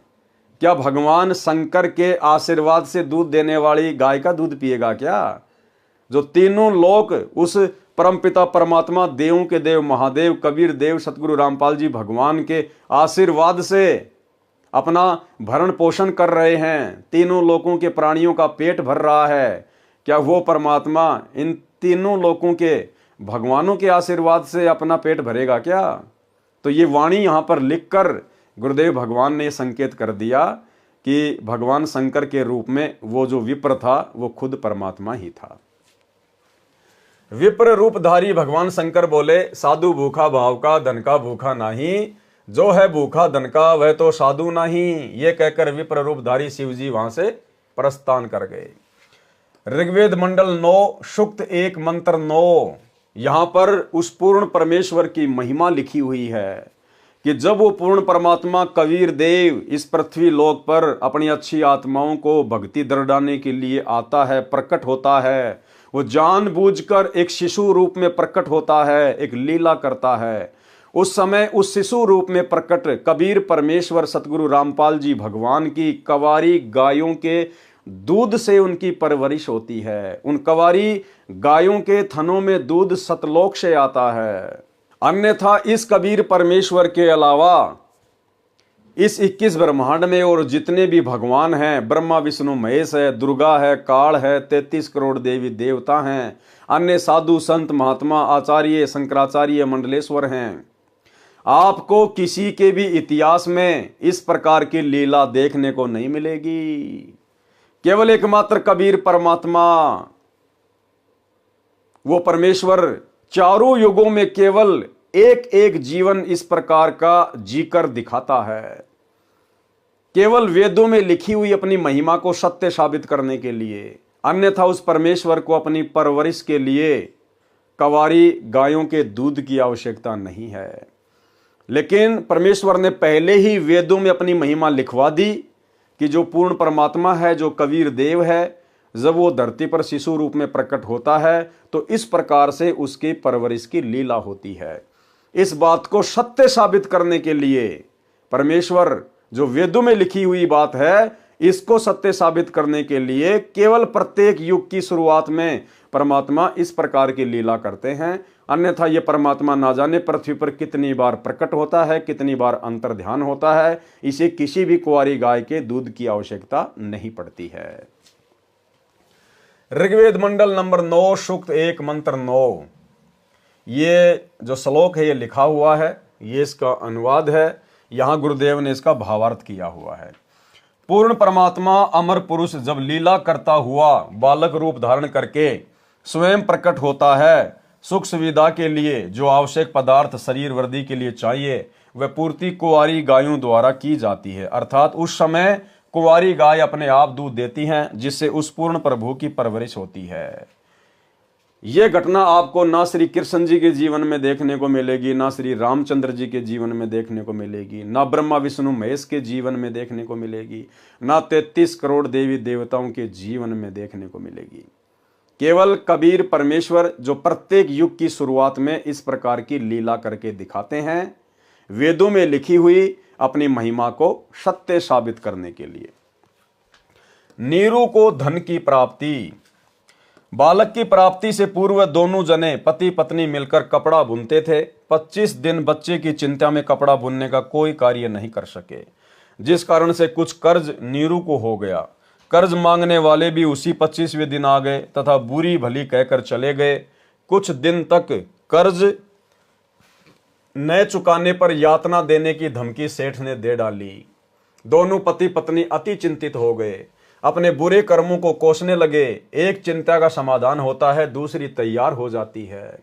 क्या भगवान शंकर के आशीर्वाद से दूध देने वाली गाय का दूध पिएगा क्या? जो तीनों लोक उस परमपिता परमात्मा, देवों के देव महादेव कबीर देव सतगुरु रामपाल जी भगवान के आशीर्वाद से अपना भरण पोषण कर रहे हैं, तीनों लोकों के प्राणियों का पेट भर रहा है, क्या वो परमात्मा इन तीनों लोकों के भगवानों के आशीर्वाद से अपना पेट भरेगा क्या? तो ये वाणी यहाँ पर लिखकर गुरुदेव भगवान ने संकेत कर दिया कि भगवान शंकर के रूप में वो जो विप्र था वो खुद परमात्मा ही था। विप्र रूपधारी भगवान शंकर बोले, साधु भूखा भाव का, धन का भूखा नहीं, जो है भूखा धन का वह तो साधु नहीं। ये कहकर विप्र रूपधारी शिव जी वहां से प्रस्थान कर गए। ऋग्वेद मंडल 9 सूक्त 1 मंत्र 9, यहां पर उस पूर्ण परमेश्वर की महिमा लिखी हुई है कि जब वो पूर्ण परमात्मा कबीर देव इस पृथ्वी लोक पर अपनी अच्छी आत्माओं को भक्ति दृढ़ाने के लिए आता है, प्रकट होता है, वो जानबूझकर एक शिशु रूप में प्रकट होता है, एक लीला करता है। उस समय उस शिशु रूप में प्रकट कबीर परमेश्वर सतगुरु रामपाल जी भगवान की कवारी गायों के दूध से उनकी परवरिश होती है। उन कवारी गायों के थनों में दूध सतलोक से आता है। अन्यथा इस कबीर परमेश्वर के अलावा इस 21 ब्रह्मांड में और जितने भी भगवान हैं, ब्रह्मा विष्णु महेश है, दुर्गा है, काल है, 33 करोड़ देवी देवता हैं, अन्य साधु संत महात्मा आचार्य शंकराचार्य मंडलेश्वर हैं, आपको किसी के भी इतिहास में इस प्रकार की लीला देखने को नहीं मिलेगी। केवल एकमात्र कबीर परमात्मा, वो परमेश्वर चारों युगों में केवल एक एक जीवन इस प्रकार का जीकर दिखाता है, केवल वेदों में लिखी हुई अपनी महिमा को सत्य साबित करने के लिए। अन्यथा उस परमेश्वर को अपनी परवरिश के लिए कवारी गायों के दूध की आवश्यकता नहीं है। लेकिन परमेश्वर ने पहले ही वेदों में अपनी महिमा लिखवा दी कि जो पूर्ण परमात्मा है, जो कबीर देव है, जब वो धरती पर शिशु रूप में प्रकट होता है तो इस प्रकार से उसकी परवरिश की लीला होती है। इस बात को सत्य साबित करने के लिए परमेश्वर, जो वेदों में लिखी हुई बात है, इसको सत्य साबित करने के लिए केवल प्रत्येक युग की शुरुआत में परमात्मा इस प्रकार की लीला करते हैं। अन्यथा ये परमात्मा ना जाने पृथ्वी पर कितनी बार प्रकट होता है, कितनी बार अंतर ध्यान होता है, इसे किसी भी कुंवारी गाय के दूध की आवश्यकता नहीं पड़ती है। ऋग्वेद मंडल नंबर 9 सूक्त 1 मंत्र 9, ये जो श्लोक है ये लिखा हुआ है, ये इसका अनुवाद है। यहां गुरुदेव ने इसका भावार्थ किया हुआ है। पूर्ण परमात्मा अमर पुरुष जब लीला करता हुआ बालक रूप धारण करके स्वयं प्रकट होता है, सुख सुविधा के लिए जो आवश्यक पदार्थ शरीर वृद्धि के लिए चाहिए वह पूर्ति कुंवारी गायों द्वारा की जाती है। अर्थात उस समय कुंवारी गाय अपने आप दूध देती हैं, जिससे उस पूर्ण प्रभु की परवरिश होती है। यह घटना आपको ना श्री कृष्ण जी के जीवन में देखने को मिलेगी, ना श्री रामचंद्र जी के जीवन में देखने को मिलेगी, ना ब्रह्मा विष्णु महेश के जीवन में देखने को मिलेगी, ना 33 करोड़ देवी देवताओं के जीवन में देखने को मिलेगी। केवल कबीर परमेश्वर जो प्रत्येक युग की शुरुआत में इस प्रकार की लीला करके दिखाते हैं, वेदों में लिखी हुई अपनी महिमा को सत्य साबित करने के लिए। नीरू को धन की प्राप्ति। बालक की प्राप्ति से पूर्व दोनों जने पति पत्नी मिलकर कपड़ा बुनते थे। 25 दिन बच्चे की चिंता में कपड़ा बुनने का कोई कार्य नहीं कर सके, जिस कारण से कुछ कर्ज नीरू को हो गया। कर्ज मांगने वाले भी उसी 25वें दिन आ गए तथा बुरी भली कहकर चले गए। कुछ दिन तक कर्ज न चुकाने पर यातना देने की धमकी सेठ ने दे डाली। दोनों पति पत्नी अति चिंतित हो गए, अपने बुरे कर्मों को कोसने लगे। एक चिंता का समाधान होता है, दूसरी तैयार हो जाती है।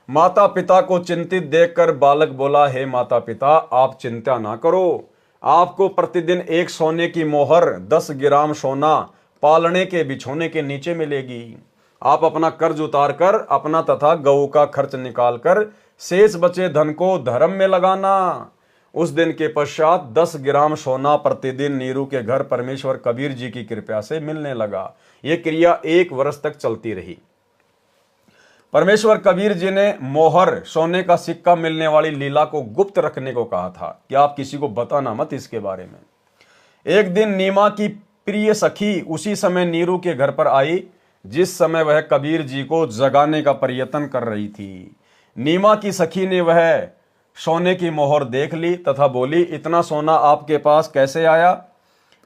माता पिता को चिंतित देखकर बालक बोला, हे माता पिता, आप चिंता ना करो, आपको प्रतिदिन एक सोने की मोहर 10 ग्राम सोना पालने के बिछोने के नीचे मिलेगी। आप अपना कर्ज उतार कर अपना तथा गऊ का खर्च निकाल कर शेष बचे धन को धर्म में लगाना। उस दिन के पश्चात 10 ग्राम सोना प्रतिदिन नीरू के घर परमेश्वर कबीर जी की कृपा से मिलने लगा। यह क्रिया 1 वर्ष तक चलती रही। परमेश्वर कबीर जी ने मोहर सोने का सिक्का मिलने वाली लीला को गुप्त रखने को कहा था कि आप किसी को बताना मत इसके बारे में। एक दिन नीमा की प्रिय सखी उसी समय नीरू के घर पर आई, जिस समय वह कबीर जी को जगाने का प्रयत्न कर रही थी। नीमा की सखी ने वह सोने की मोहर देख ली तथा बोली, इतना सोना आपके पास कैसे आया?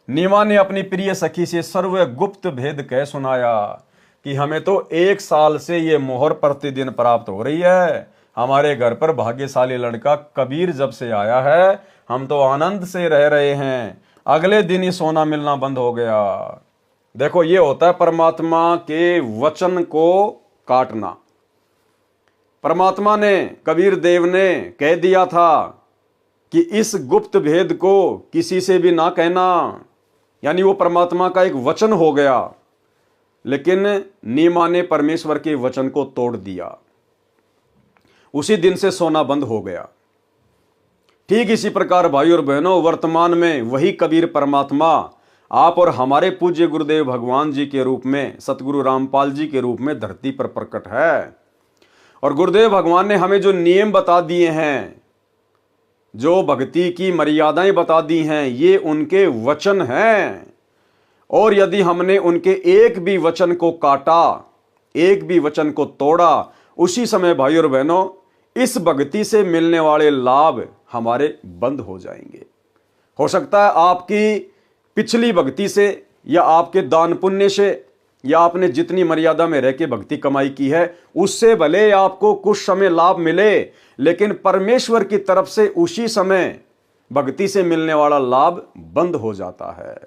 नीमा ने अपनी प्रिय सखी से सर्व गुप्त भेद कह सुनाया कि हमें तो 1 साल से ये मोहर प्रतिदिन प्राप्त हो रही है। हमारे घर पर भाग्यशाली लड़का कबीर जब से आया है, हम तो आनंद से रह रहे हैं। अगले दिन ही सोना मिलना बंद हो गया। देखो, ये होता है परमात्मा के वचन को काटना। परमात्मा ने, कबीर देव ने कह दिया था कि इस गुप्त भेद को किसी से भी ना कहना, यानी वो परमात्मा का एक वचन हो गया। लेकिन नीमा ने परमेश्वर के वचन को तोड़ दिया, उसी दिन से सोना बंद हो गया। ठीक इसी प्रकार भाई और बहनों, वर्तमान में वही कबीर परमात्मा आप और हमारे पूज्य गुरुदेव भगवान जी के रूप में, सतगुरु रामपाल जी के रूप में धरती पर प्रकट है। और गुरुदेव भगवान ने हमें जो नियम बता दिए हैं, जो भक्ति की मर्यादाएं बता दी हैं, ये उनके वचन हैं। और यदि हमने उनके एक भी वचन को काटा, एक भी वचन को तोड़ा, उसी समय भाई और बहनों इस भक्ति से मिलने वाले लाभ हमारे बंद हो जाएंगे। हो सकता है आपकी पिछली भक्ति से या आपके दान पुण्य से या आपने जितनी मर्यादा में रह के भक्ति कमाई की है उससे भले आपको कुछ समय लाभ मिले, लेकिन परमेश्वर की तरफ से उसी समय भक्ति से मिलने वाला लाभ बंद हो जाता है।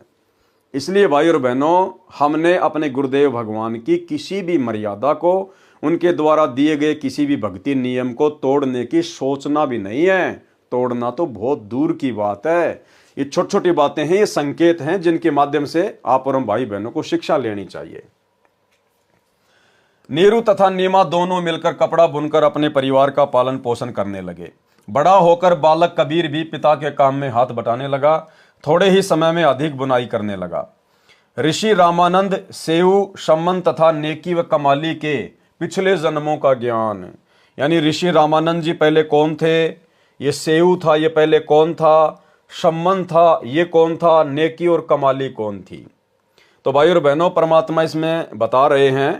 इसलिए भाई और बहनों, हमने अपने गुरुदेव भगवान की किसी भी मर्यादा को, उनके द्वारा दिए गए किसी भी भक्ति नियम को तोड़ने की सोचना भी नहीं है। तोड़ना तो बहुत दूर की बात है। ये छोटी छोटी बातें हैं, ये संकेत हैं जिनके माध्यम से आप और हम भाई बहनों को शिक्षा लेनी चाहिए। नीरू तथा नीमा दोनों मिलकर कपड़ा बुनकर अपने परिवार का पालन पोषण करने लगे। बड़ा होकर बालक कबीर भी पिता के काम में हाथ बटाने लगा। थोड़े ही समय में अधिक बुनाई करने लगा। ऋषि रामानंद सेऊ, शमन तथा नेकी व कमाली के पिछले जन्मों का ज्ञान, यानी ऋषि रामानंद जी पहले कौन थे, ये सेऊ था, ये पहले कौन था, शमन था, ये कौन था, नेकी और कमाली कौन थी। तो भाई और बहनों, परमात्मा इसमें बता रहे हैं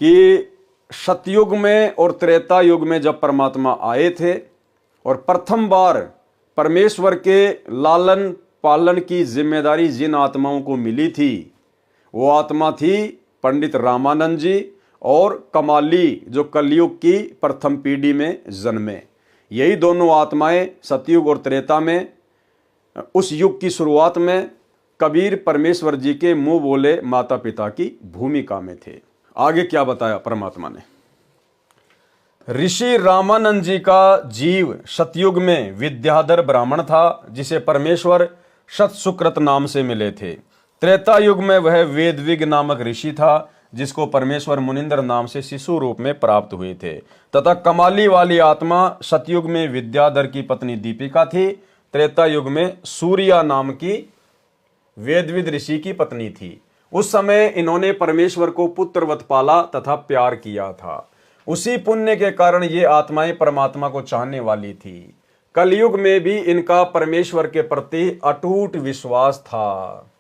कि सतयुग में और त्रेता युग में जब परमात्मा आए थे और प्रथम बार परमेश्वर के लालन पालन की जिम्मेदारी जिन आत्माओं को मिली थी, वो आत्मा थी पंडित रामानंद जी और कमाली, जो कलयुग की प्रथम पीढ़ी में जन्मे। यही दोनों आत्माएं सतयुग और त्रेता में, उस युग की शुरुआत में कबीर परमेश्वर जी के मुंह बोले माता पिता की भूमिका में थे। आगे क्या बताया परमात्मा ने। ऋषि रामानंद जी का जीव सतयुग में विद्याधर ब्राह्मण था, जिसे परमेश्वर सतसुक्रत नाम से मिले थे। त्रेता युग में वह वेदविग नामक ऋषि था, जिसको परमेश्वर मुनिंद्र नाम से शिशु रूप में प्राप्त हुए थे। तथा कमाली वाली आत्मा सतयुग में विद्याधर की पत्नी दीपिका थी। त्रेता युग में सूर्या नाम की वेदविद ऋषि की पत्नी थी। उस समय इन्होंने परमेश्वर को पुत्रवत पाला तथा प्यार किया था। उसी पुण्य के कारण ये आत्माएं परमात्मा को चाहने वाली थी। कलयुग में भी इनका परमेश्वर के प्रति अटूट विश्वास था।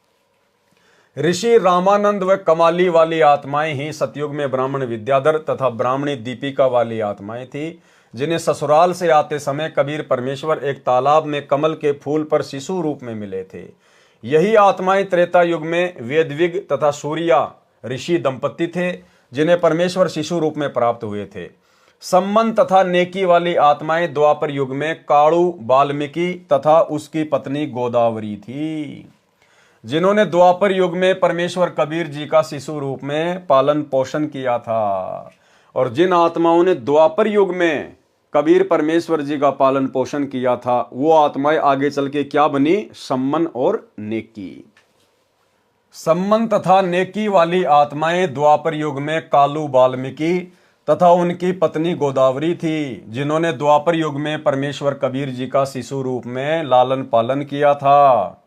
ऋषि रामानंद व कमाली वाली आत्माएं ही सतयुग में ब्राह्मण विद्याधर तथा ब्राह्मणी दीपिका वाली आत्माएं थी, जिन्हें ससुराल से आते समय कबीर परमेश्वर एक तालाब में कमल के फूल पर शिशु रूप में मिले थे। यही आत्माएं त्रेता युग में वेदविग तथा सूर्या ऋषि दंपति थे, जिन्हें परमेश्वर शिशु रूप में प्राप्त हुए थे। सम्मन तथा नेकी वाली आत्माएं द्वापर युग में काणु, वाल्मीकि तथा उसकी पत्नी गोदावरी थी, जिन्होंने द्वापर युग में परमेश्वर कबीर जी का शिशु रूप में पालन पोषण किया था। और जिन आत्माओं ने द्वापर युग में कबीर परमेश्वर जी का पालन पोषण किया था, वो आत्माएं आगे चल के क्या बनी, सम्मन और नेकी। सम्मन तथा नेकी वाली आत्माएं द्वापर युग में कालू, वाल्मीकि तथा उनकी पत्नी गोदावरी थी, जिन्होंने द्वापर युग में परमेश्वर कबीर जी का शिशु रूप में लालन पालन किया था।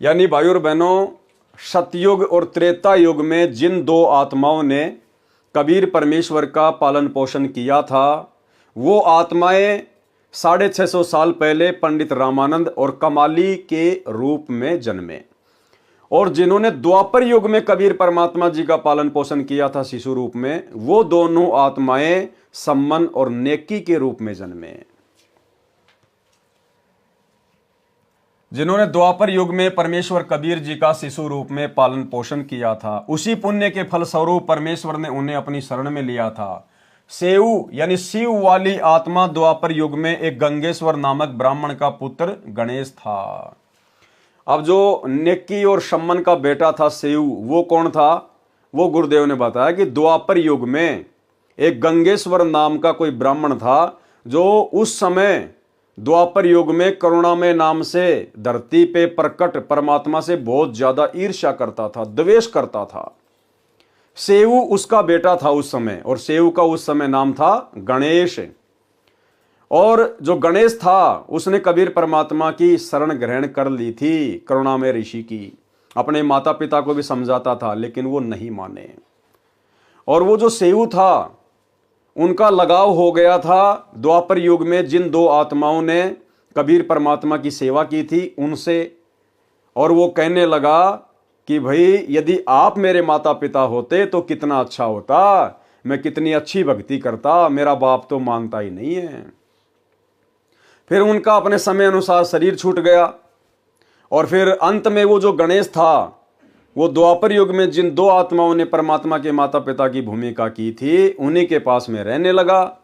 यानी भाई और बहनों, सतयुग और त्रेता युग में जिन दो आत्माओं ने कबीर परमेश्वर का पालन पोषण किया था, वो आत्माएं 650 साल पहले पंडित रामानंद और कमाली के रूप में जन्मे। और जिन्होंने द्वापर युग में कबीर परमात्मा जी का पालन पोषण किया था शिशु रूप में, वो दोनों आत्माएं सम्मन और नेकी के रूप में जन्मे। जिन्होंने द्वापर युग में परमेश्वर कबीर जी का शिशु रूप में पालन पोषण किया था, उसी पुण्य के फलस्वरूप परमेश्वर ने उन्हें अपनी शरण में लिया था। सेऊ यानी शिव वाली आत्मा द्वापर युग में एक गंगेश्वर नामक ब्राह्मण का पुत्र गणेश था। अब जो नेकी और सम्मन का बेटा था सेऊ, वो कौन था? वो गुरुदेव ने बताया कि द्वापर युग में एक गंगेश्वर नाम का कोई ब्राह्मण था जो उस समय द्वापर युग में करुणामय नाम से धरती पे प्रकट परमात्मा से बहुत ज्यादा ईर्ष्या करता था, द्वेष करता था। सेऊ उसका बेटा था उस समय, और सेऊ का उस समय नाम था गणेश। और जो गणेश था उसने कबीर परमात्मा की शरण ग्रहण कर ली थी, करुणामय ऋषि की। अपने माता पिता को भी समझाता था लेकिन वो नहीं माने। और वो जो सेऊ था उनका लगाव हो गया था द्वापर युग में जिन दो आत्माओं ने कबीर परमात्मा की सेवा की थी उनसे। और वो कहने लगा कि भाई यदि आप मेरे माता पिता होते तो कितना अच्छा होता, मैं कितनी अच्छी भक्ति करता, मेरा बाप तो मानता ही नहीं है। फिर उनका अपने समय अनुसार शरीर छूट गया। और फिर अंत में वो जो गणेश था वो द्वापर युग में जिन दो आत्माओं ने परमात्मा के माता पिता की भूमिका की थी उन्हीं के पास में रहने लगा,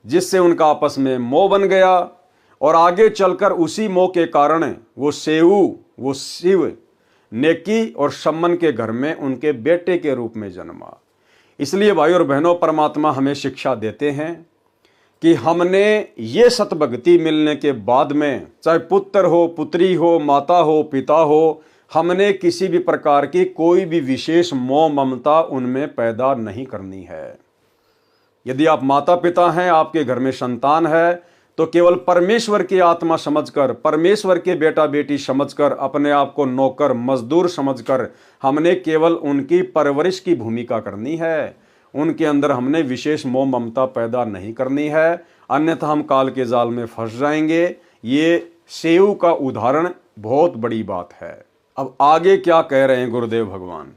जिससे उनका आपस में मोह बन गया। और आगे चलकर उसी मोह के कारण वो सेऊ, वो शिव, नेकी और शम्मन के घर में उनके बेटे के रूप में जन्मा। इसलिए भाई और बहनों, परमात्मा हमें शिक्षा देते हैं कि हमने ये सतभक्ति मिलने के बाद में, चाहे पुत्र हो, पुत्री हो, माता हो, पिता हो, हमने किसी भी प्रकार की कोई भी विशेष मोह ममता उनमें पैदा नहीं करनी है। यदि आप माता पिता हैं, आपके घर में संतान है, तो केवल परमेश्वर की आत्मा समझकर, परमेश्वर के बेटा बेटी समझकर, अपने आप को नौकर मजदूर समझकर हमने केवल उनकी परवरिश की भूमिका करनी है। उनके अंदर हमने विशेष मोह ममता पैदा नहीं करनी है, अन्यथा हम काल के जाल में फंस जाएंगे। ये सेऊ का उदाहरण बहुत बड़ी बात है। अब आगे क्या कह रहे हैं गुरुदेव भगवान।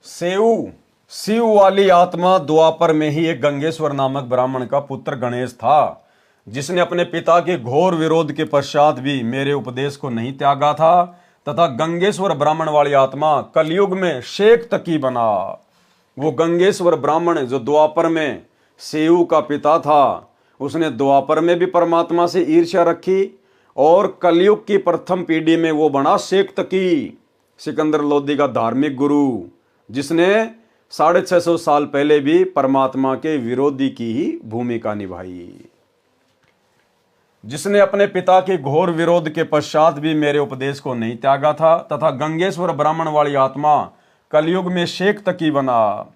सेऊ, शिव वाली आत्मा द्वापर में ही एक गंगेश्वर नामक ब्राह्मण का पुत्र गणेश था, जिसने अपने पिता के घोर विरोध के पश्चात भी मेरे उपदेश को नहीं त्यागा था, तथा गंगेश्वर ब्राह्मण वाली आत्मा कलयुग में शेख तकी बना। वो गंगेश्वर ब्राह्मण जो द्वापर में सेऊ का पिता था, उसने द्वापर में भी परमात्मा से ईर्ष्या रखी, और कलयुग की प्रथम पीढ़ी में वो बना शेख तकी, सिकंदर लोदी का धार्मिक गुरु, जिसने 650 साल पहले भी परमात्मा के विरोधी की ही भूमिका निभाई, जिसने अपने पिता के घोर विरोध के पश्चात भी मेरे उपदेश को नहीं त्यागा था, तथा गंगेश्वर ब्राह्मण वाली आत्मा कलयुग में शेख तकी बना।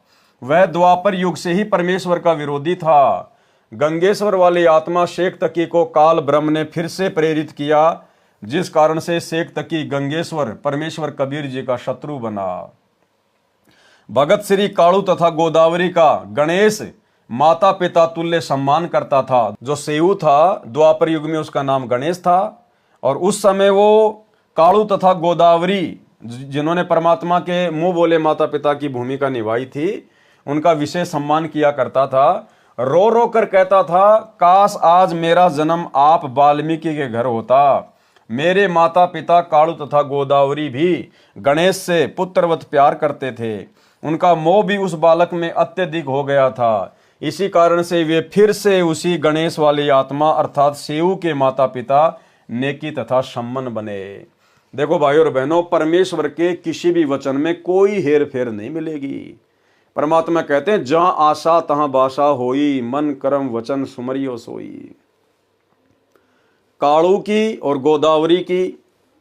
वह द्वापर युग से ही परमेश्वर का विरोधी था। गंगेश्वर वाली आत्मा शेख तकी को काल ब्रह्म ने फिर से प्रेरित किया, जिस कारण से शेख तकी गंगेश्वर परमेश्वर कबीर जी का शत्रु बना। भगत श्री कालू तथा गोदावरी का गणेश माता पिता तुल्य सम्मान करता था। जो सेऊ था द्वापर युग में उसका नाम गणेश था, और उस समय वो कालू तथा गोदावरी जिन्होंने परमात्मा के मुंह बोले माता पिता की भूमिका निभाई थी, उनका विशेष सम्मान किया करता था। रो रो कर कहता था, काश आज मेरा जन्म आप वाल्मीकि के घर होता। मेरे माता पिता कालू तथा गोदावरी भी गणेश से पुत्रवत प्यार करते थे, उनका मोह भी उस बालक में अत्यधिक हो गया था। इसी कारण से वे फिर से उसी गणेश वाली आत्मा अर्थात सेऊ के माता पिता नेकी तथा सम्मन बने। देखो भाई और बहनों, परमेश्वर के किसी भी वचन में कोई हेर फेर नहीं मिलेगी। परमात्मा कहते हैं, जहां आशा तहां बाशा होई, मन कर्म वचन सुमरियो सोई। कालू की और गोदावरी की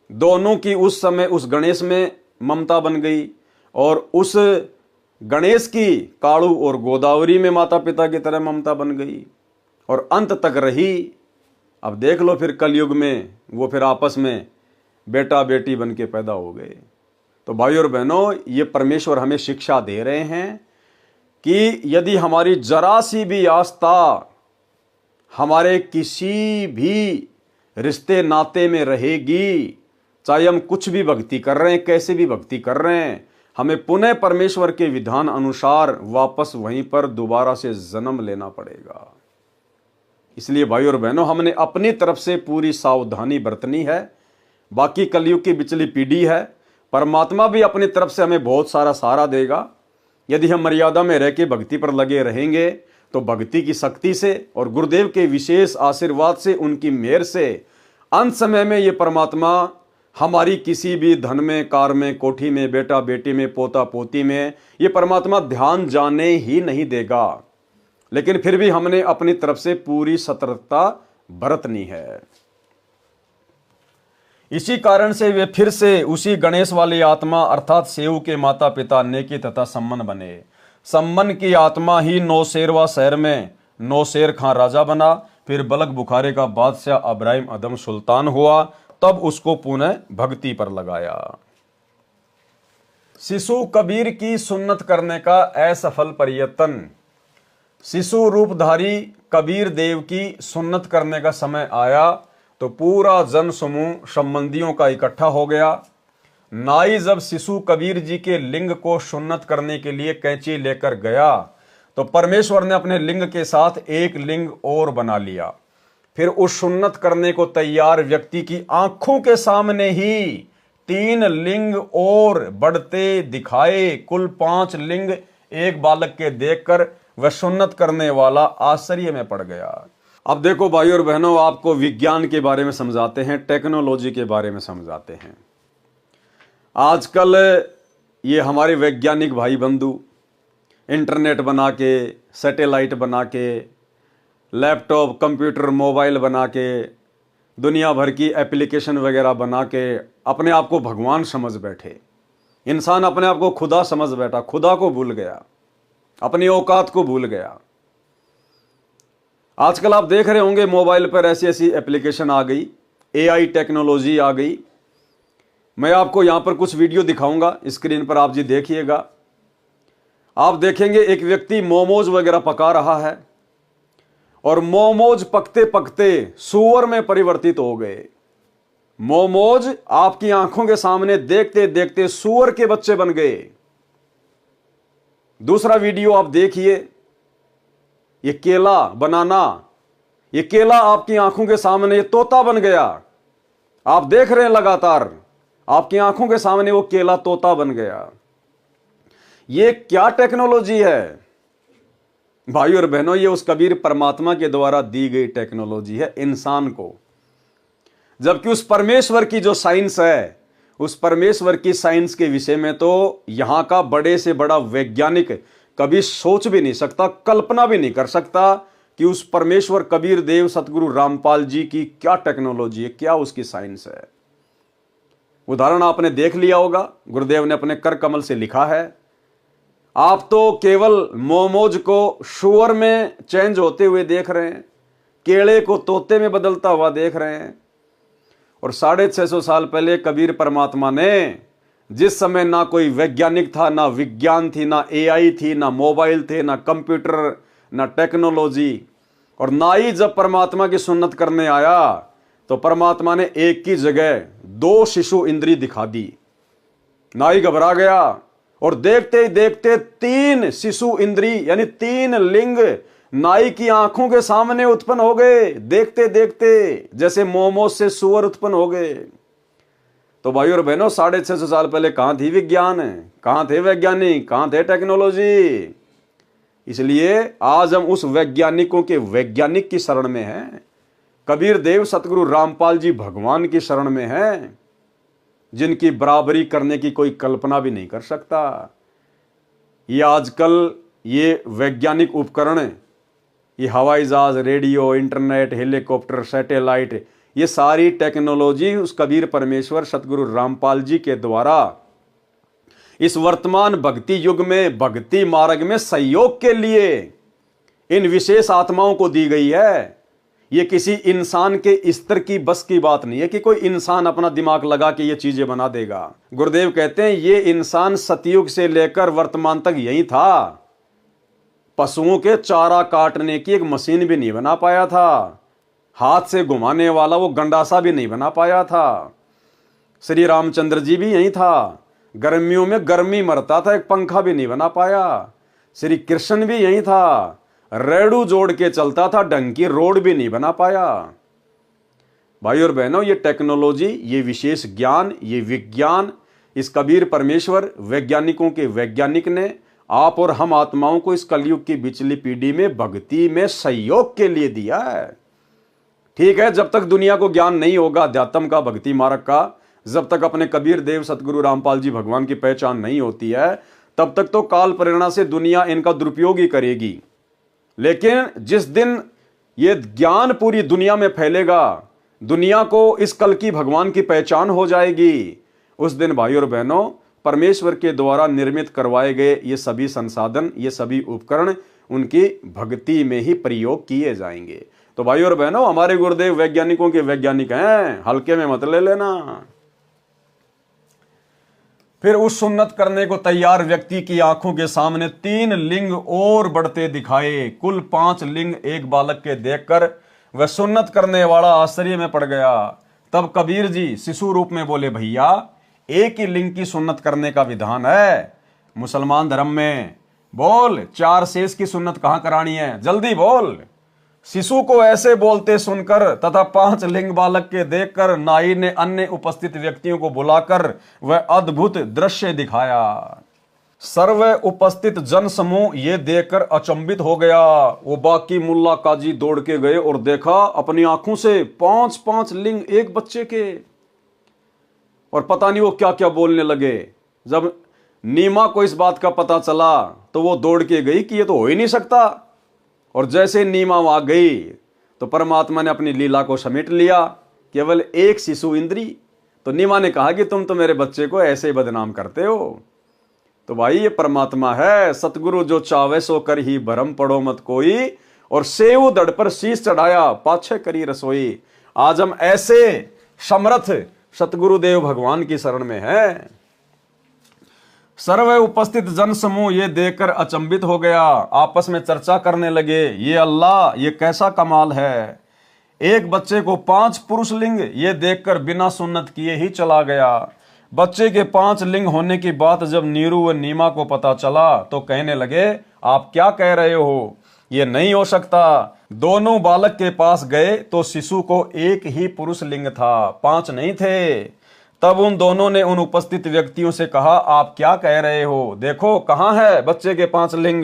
दोनों की उस समय उस गणेश में ममता बन गई, और उस गणेश की कालू और गोदावरी में माता पिता की तरह ममता बन गई, और अंत तक रही। अब देख लो फिर कलयुग में वो फिर आपस में बेटा बेटी बन के पैदा हो गए। तो भाई और बहनों, ये परमेश्वर हमें शिक्षा दे रहे हैं कि यदि हमारी जरा सी भी आस्था हमारे किसी भी रिश्ते नाते में रहेगी, चाहे हम कुछ भी भक्ति कर रहे हैं, कैसे भी भक्ति कर रहे हैं, हमें पुनः परमेश्वर के विधान अनुसार वापस वहीं पर दोबारा से जन्म लेना पड़ेगा। इसलिए भाई और बहनों, हमने अपनी तरफ से पूरी सावधानी बरतनी है। बाकी कलयुग की बिचली पीढ़ी है, परमात्मा भी अपनी तरफ से हमें बहुत सारा सहारा देगा। यदि हम मर्यादा में रह के भक्ति पर लगे रहेंगे तो भक्ति की शक्ति से और गुरुदेव के विशेष आशीर्वाद से, उनकी मेहर से अंत समय में ये परमात्मा हमारी किसी भी धन में, कार में, कोठी में, बेटा बेटी में, पोता पोती में, ये परमात्मा ध्यान जाने ही नहीं देगा। लेकिन फिर भी हमने अपनी तरफ से पूरी सतर्कता बरतनी है। इसी कारण से वे फिर से उसी गणेश वाली आत्मा अर्थात सेऊ के माता पिता नेकी तथा सम्मन बने। सम्मन की आत्मा ही नौशेरवा शहर में नौशेर खां राजा बना, फिर बलक बुखारे का बादशाह इब्राहिम अदम सुल्तान हुआ, तब उसको पुनः भक्ति पर लगाया। शिशु कबीर की सुन्नत करने का असफल प्रयत्न। शिशु रूपधारी कबीर देव की सुन्नत करने का समय आया तो पूरा जन समूह संबंधियों का इकट्ठा हो गया। नाई जब शिशु कबीर जी के लिंग को सुन्नत करने के लिए कैंची लेकर गया तो परमेश्वर ने अपने लिंग के साथ एक लिंग और बना लिया। फिर उस सुन्नत करने को तैयार व्यक्ति की आंखों के सामने ही 3 लिंग और बढ़ते दिखाए। कुल 5 लिंग एक बालक के देखकर वह सुन्नत करने वाला आश्चर्य में पड़ गया। अब देखो भाई और बहनों, आपको विज्ञान के बारे में समझाते हैं, टेक्नोलॉजी के बारे में समझाते हैं। आजकल ये हमारे वैज्ञानिक भाई बंधु इंटरनेट बना के, सैटेलाइट बना के, लैपटॉप, कंप्यूटर, मोबाइल बना के, दुनिया भर की एप्लीकेशन वगैरह बना के अपने आप को भगवान समझ बैठे। इंसान अपने आप को खुदा समझ बैठा, खुदा को भूल गया, अपनी औकात को भूल गया। आजकल आप देख रहे होंगे मोबाइल पर ऐसी ऐसी एप्लीकेशन आ गई, एआई टेक्नोलॉजी आ गई। मैं आपको यहां पर कुछ वीडियो दिखाऊंगा, स्क्रीन पर आप जी देखिएगा। आप देखेंगे एक व्यक्ति मोमोज वगैरह पका रहा है और मोमोज पकते पकते सूअर में परिवर्तित हो गए। मोमोज आपकी आंखों के सामने देखते देखते सूअर के बच्चे बन गए। दूसरा वीडियो आप देखिए, ये केला, बनाना, ये केला आपकी आंखों के सामने ये तोता बन गया। आप देख रहे हैं लगातार आपकी आंखों के सामने वो केला तोता बन गया। ये क्या टेक्नोलॉजी है भाई और बहनों? ये उस कबीर परमात्मा के द्वारा दी गई टेक्नोलॉजी है इंसान को। जबकि उस परमेश्वर की जो साइंस है, उस परमेश्वर की साइंस के विषय में तो यहां का बड़े से बड़ा वैज्ञानिक कभी सोच भी नहीं सकता, कल्पना भी नहीं कर सकता कि उस परमेश्वर कबीर देव सतगुरु रामपाल जी की क्या टेक्नोलॉजी है, क्या उसकी साइंस है। उदाहरण आपने देख लिया होगा, गुरुदेव ने अपने कर कमल से लिखा है। आप तो केवल मोमोज को शुअर में चेंज होते हुए देख रहे हैं, केले को तोते में बदलता हुआ देख रहे हैं। और 650 साल पहले कबीर परमात्मा ने, जिस समय ना कोई वैज्ञानिक था, ना विज्ञान थी, ना एआई थी, ना मोबाइल थे, ना कंप्यूटर, ना टेक्नोलॉजी, और ना ही जब परमात्मा की सुन्नत करने आया तो परमात्मा ने एक की जगह 2 शिशु इंद्री दिखा दी। नाई घबरा गया और देखते ही देखते 3 शिशु इंद्री यानी 3 लिंग नाई की आंखों के सामने उत्पन्न हो गए। देखते देखते जैसे मोमोज से सुअर उत्पन्न हो गए। तो भाई और बहनों, 650 साल पहले कहां थी विज्ञान, कहां थे वैज्ञानिक, कहां थे टेक्नोलॉजी? इसलिए आज हम उस वैज्ञानिकों के वैज्ञानिक की शरण में हैं। कबीर देव सतगुरु रामपाल जी भगवान की शरण में हैं, जिनकी बराबरी करने की कोई कल्पना भी नहीं कर सकता। ये आजकल ये वैज्ञानिक उपकरण, ये हवाई जहाज, रेडियो, इंटरनेट, हेलीकॉप्टर, सैटेलाइट, ये सारी टेक्नोलॉजी उस कबीर परमेश्वर सतगुरु रामपाल जी के द्वारा इस वर्तमान भक्ति युग में, भक्ति मार्ग में सहयोग के लिए इन विशेष आत्माओं को दी गई है। ये किसी इंसान के स्तर की बस की बात नहीं है कि कोई इंसान अपना दिमाग लगा के ये चीजें बना देगा। गुरुदेव कहते हैं ये इंसान सतयुग से लेकर वर्तमान तक यही था। पशुओं के चारा काटने की एक मशीन भी नहीं बना पाया था, हाथ से घुमाने वाला वो गंडासा भी नहीं बना पाया था। श्री रामचंद्र जी भी यही था, गर्मियों में गर्मी मरता था, एक पंखा भी नहीं बना पाया। श्री कृष्ण भी यही था, रेड़ू जोड़ के चलता था, ढंग की रोड भी नहीं बना पाया। भाई और बहनों, ये टेक्नोलॉजी, ये विशेष ज्ञान, ये विज्ञान इस कबीर परमेश्वर वैज्ञानिकों के वैज्ञानिक ने आप और हम आत्माओं को इस कलयुग की बिचली पीढ़ी में भक्ति में सहयोग के लिए दिया है। ठीक है, जब तक दुनिया को ज्ञान नहीं होगा अध्यात्म का, भक्ति मार्ग का, जब तक अपने कबीर देव सतगुरु रामपाल जी भगवान की पहचान नहीं होती है, तब तक तो काल प्रेरणा से दुनिया इनका दुरुपयोग ही करेगी। लेकिन जिस दिन ये ज्ञान पूरी दुनिया में फैलेगा, दुनिया को इस कल की भगवान की पहचान हो जाएगी, उस दिन भाई और बहनों परमेश्वर के द्वारा निर्मित करवाए गए ये सभी संसाधन, ये सभी उपकरण उनकी भक्ति में ही प्रयोग किए जाएंगे। तो भाई और बहनों, हमारे गुरुदेव वैज्ञानिकों के वैज्ञानिक हैं, हल्के में मत ले लेना। फिर उस सुन्नत करने को तैयार व्यक्ति की आंखों के सामने 3 लिंग और बढ़ते दिखाए। कुल 5 लिंग एक बालक के देखकर वह सुन्नत करने वाला आश्चर्य में पड़ गया। तब कबीर जी शिशु रूप में बोले, भैया एक ही लिंग की सुन्नत करने का विधान है मुसलमान धर्म में, बोल 4 शेष की सुन्नत कहां करानी है, जल्दी बोल। शिशु को ऐसे बोलते सुनकर तथा 5 लिंग बालक के देखकर नाई ने अन्य उपस्थित व्यक्तियों को बुलाकर वह अद्भुत दृश्य दिखाया। सर्व उपस्थित जन समूह ये देखकर अचंभित हो गया। वो बाकी मुल्ला काजी दौड़ के गए और देखा अपनी आंखों से 5-5 लिंग एक बच्चे के, और पता नहीं वो क्या क्या बोलने लगे। जब नीमा को इस बात का पता चला तो वो दौड़ के गई कि ये तो हो ही नहीं सकता, और जैसे नीमा वहां गई तो परमात्मा ने अपनी लीला को समेट लिया, केवल एक शिशु इंद्री। तो नीमा ने कहा कि तुम तो मेरे बच्चे को ऐसे ही बदनाम करते हो। तो भाई ये परमात्मा है, सतगुरु जो चावे सो कर ही भरम पड़ो मत कोई, और सेव दड़ पर शीश चढ़ाया पाछे करी रसोई। आज हम ऐसे समर्थ सतगुरुदेव भगवान की शरण में है। सर्व उपस्थित जन समूह ये देखकर अचंभित हो गया, आपस में चर्चा करने लगे, ये अल्लाह ये कैसा कमाल है। एक बच्चे को 5 पुरुष लिंग ये देखकर बिना सुन्नत किए ही चला गया। बच्चे के 5 लिंग होने की बात जब नीरू व नीमा को पता चला तो कहने लगे, आप क्या कह रहे हो, ये नहीं हो सकता। दोनों बालक के पास गए तो शिशु को एक ही पुरुष लिंग था, 5 नहीं थे। तब उन दोनों ने उन उपस्थित व्यक्तियों से कहा, आप क्या कह रहे हो, देखो कहां है बच्चे के 5 लिंग,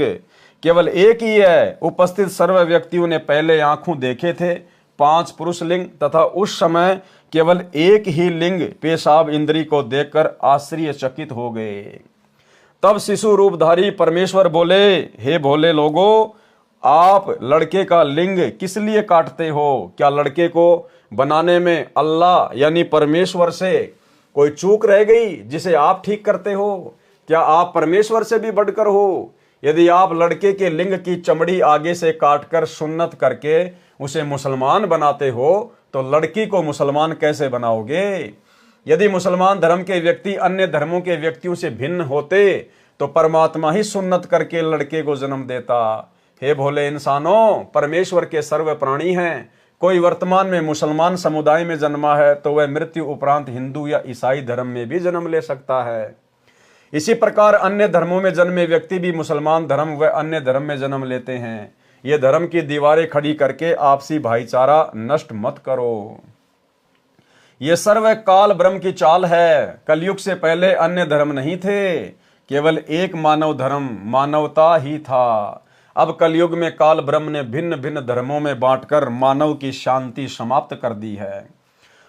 केवल एक ही है। उपस्थित सर्व व्यक्तियों ने पहले आंखों देखे थे 5 पुरुष लिंग, तथा उस समय केवल एक ही लिंग पेशाब इंद्री को देखकर आश्चर्यचकित हो गए। तब शिशु रूपधारी परमेश्वर बोले, हे भोले लोगों, आप लड़के का लिंग किस लिए काटते हो? क्या लड़के को बनाने में अल्लाह यानी परमेश्वर से कोई चूक रह गई जिसे आप ठीक करते हो? क्या आप परमेश्वर से भी बढ़कर हो? यदि आप लड़के के लिंग की चमड़ी आगे से काटकर सुन्नत करके उसे मुसलमान बनाते हो तो लड़की को मुसलमान कैसे बनाओगे? यदि मुसलमान धर्म के व्यक्ति अन्य धर्मों के व्यक्तियों से भिन्न होते तो परमात्मा ही सुन्नत करके लड़के को जन्म देता। हे भोले इंसानों, परमेश्वर के सर्व प्राणी हैं। कोई वर्तमान में मुसलमान समुदाय में जन्मा है तो वह मृत्यु उपरांत हिंदू या ईसाई धर्म में भी जन्म ले सकता है। इसी प्रकार अन्य धर्मों में जन्मे व्यक्ति भी मुसलमान धर्म व अन्य धर्म में जन्म लेते हैं। ये धर्म की दीवारें खड़ी करके आपसी भाईचारा नष्ट मत करो। ये सर्व काल ब्रह्म की चाल है। कलयुग से पहले अन्य धर्म नहीं थे, केवल एक मानव धर्म मानवता ही था। अब कलयुग में काल ब्रह्म ने भिन्न भिन्न धर्मों में बांटकर मानव की शांति समाप्त कर दी है।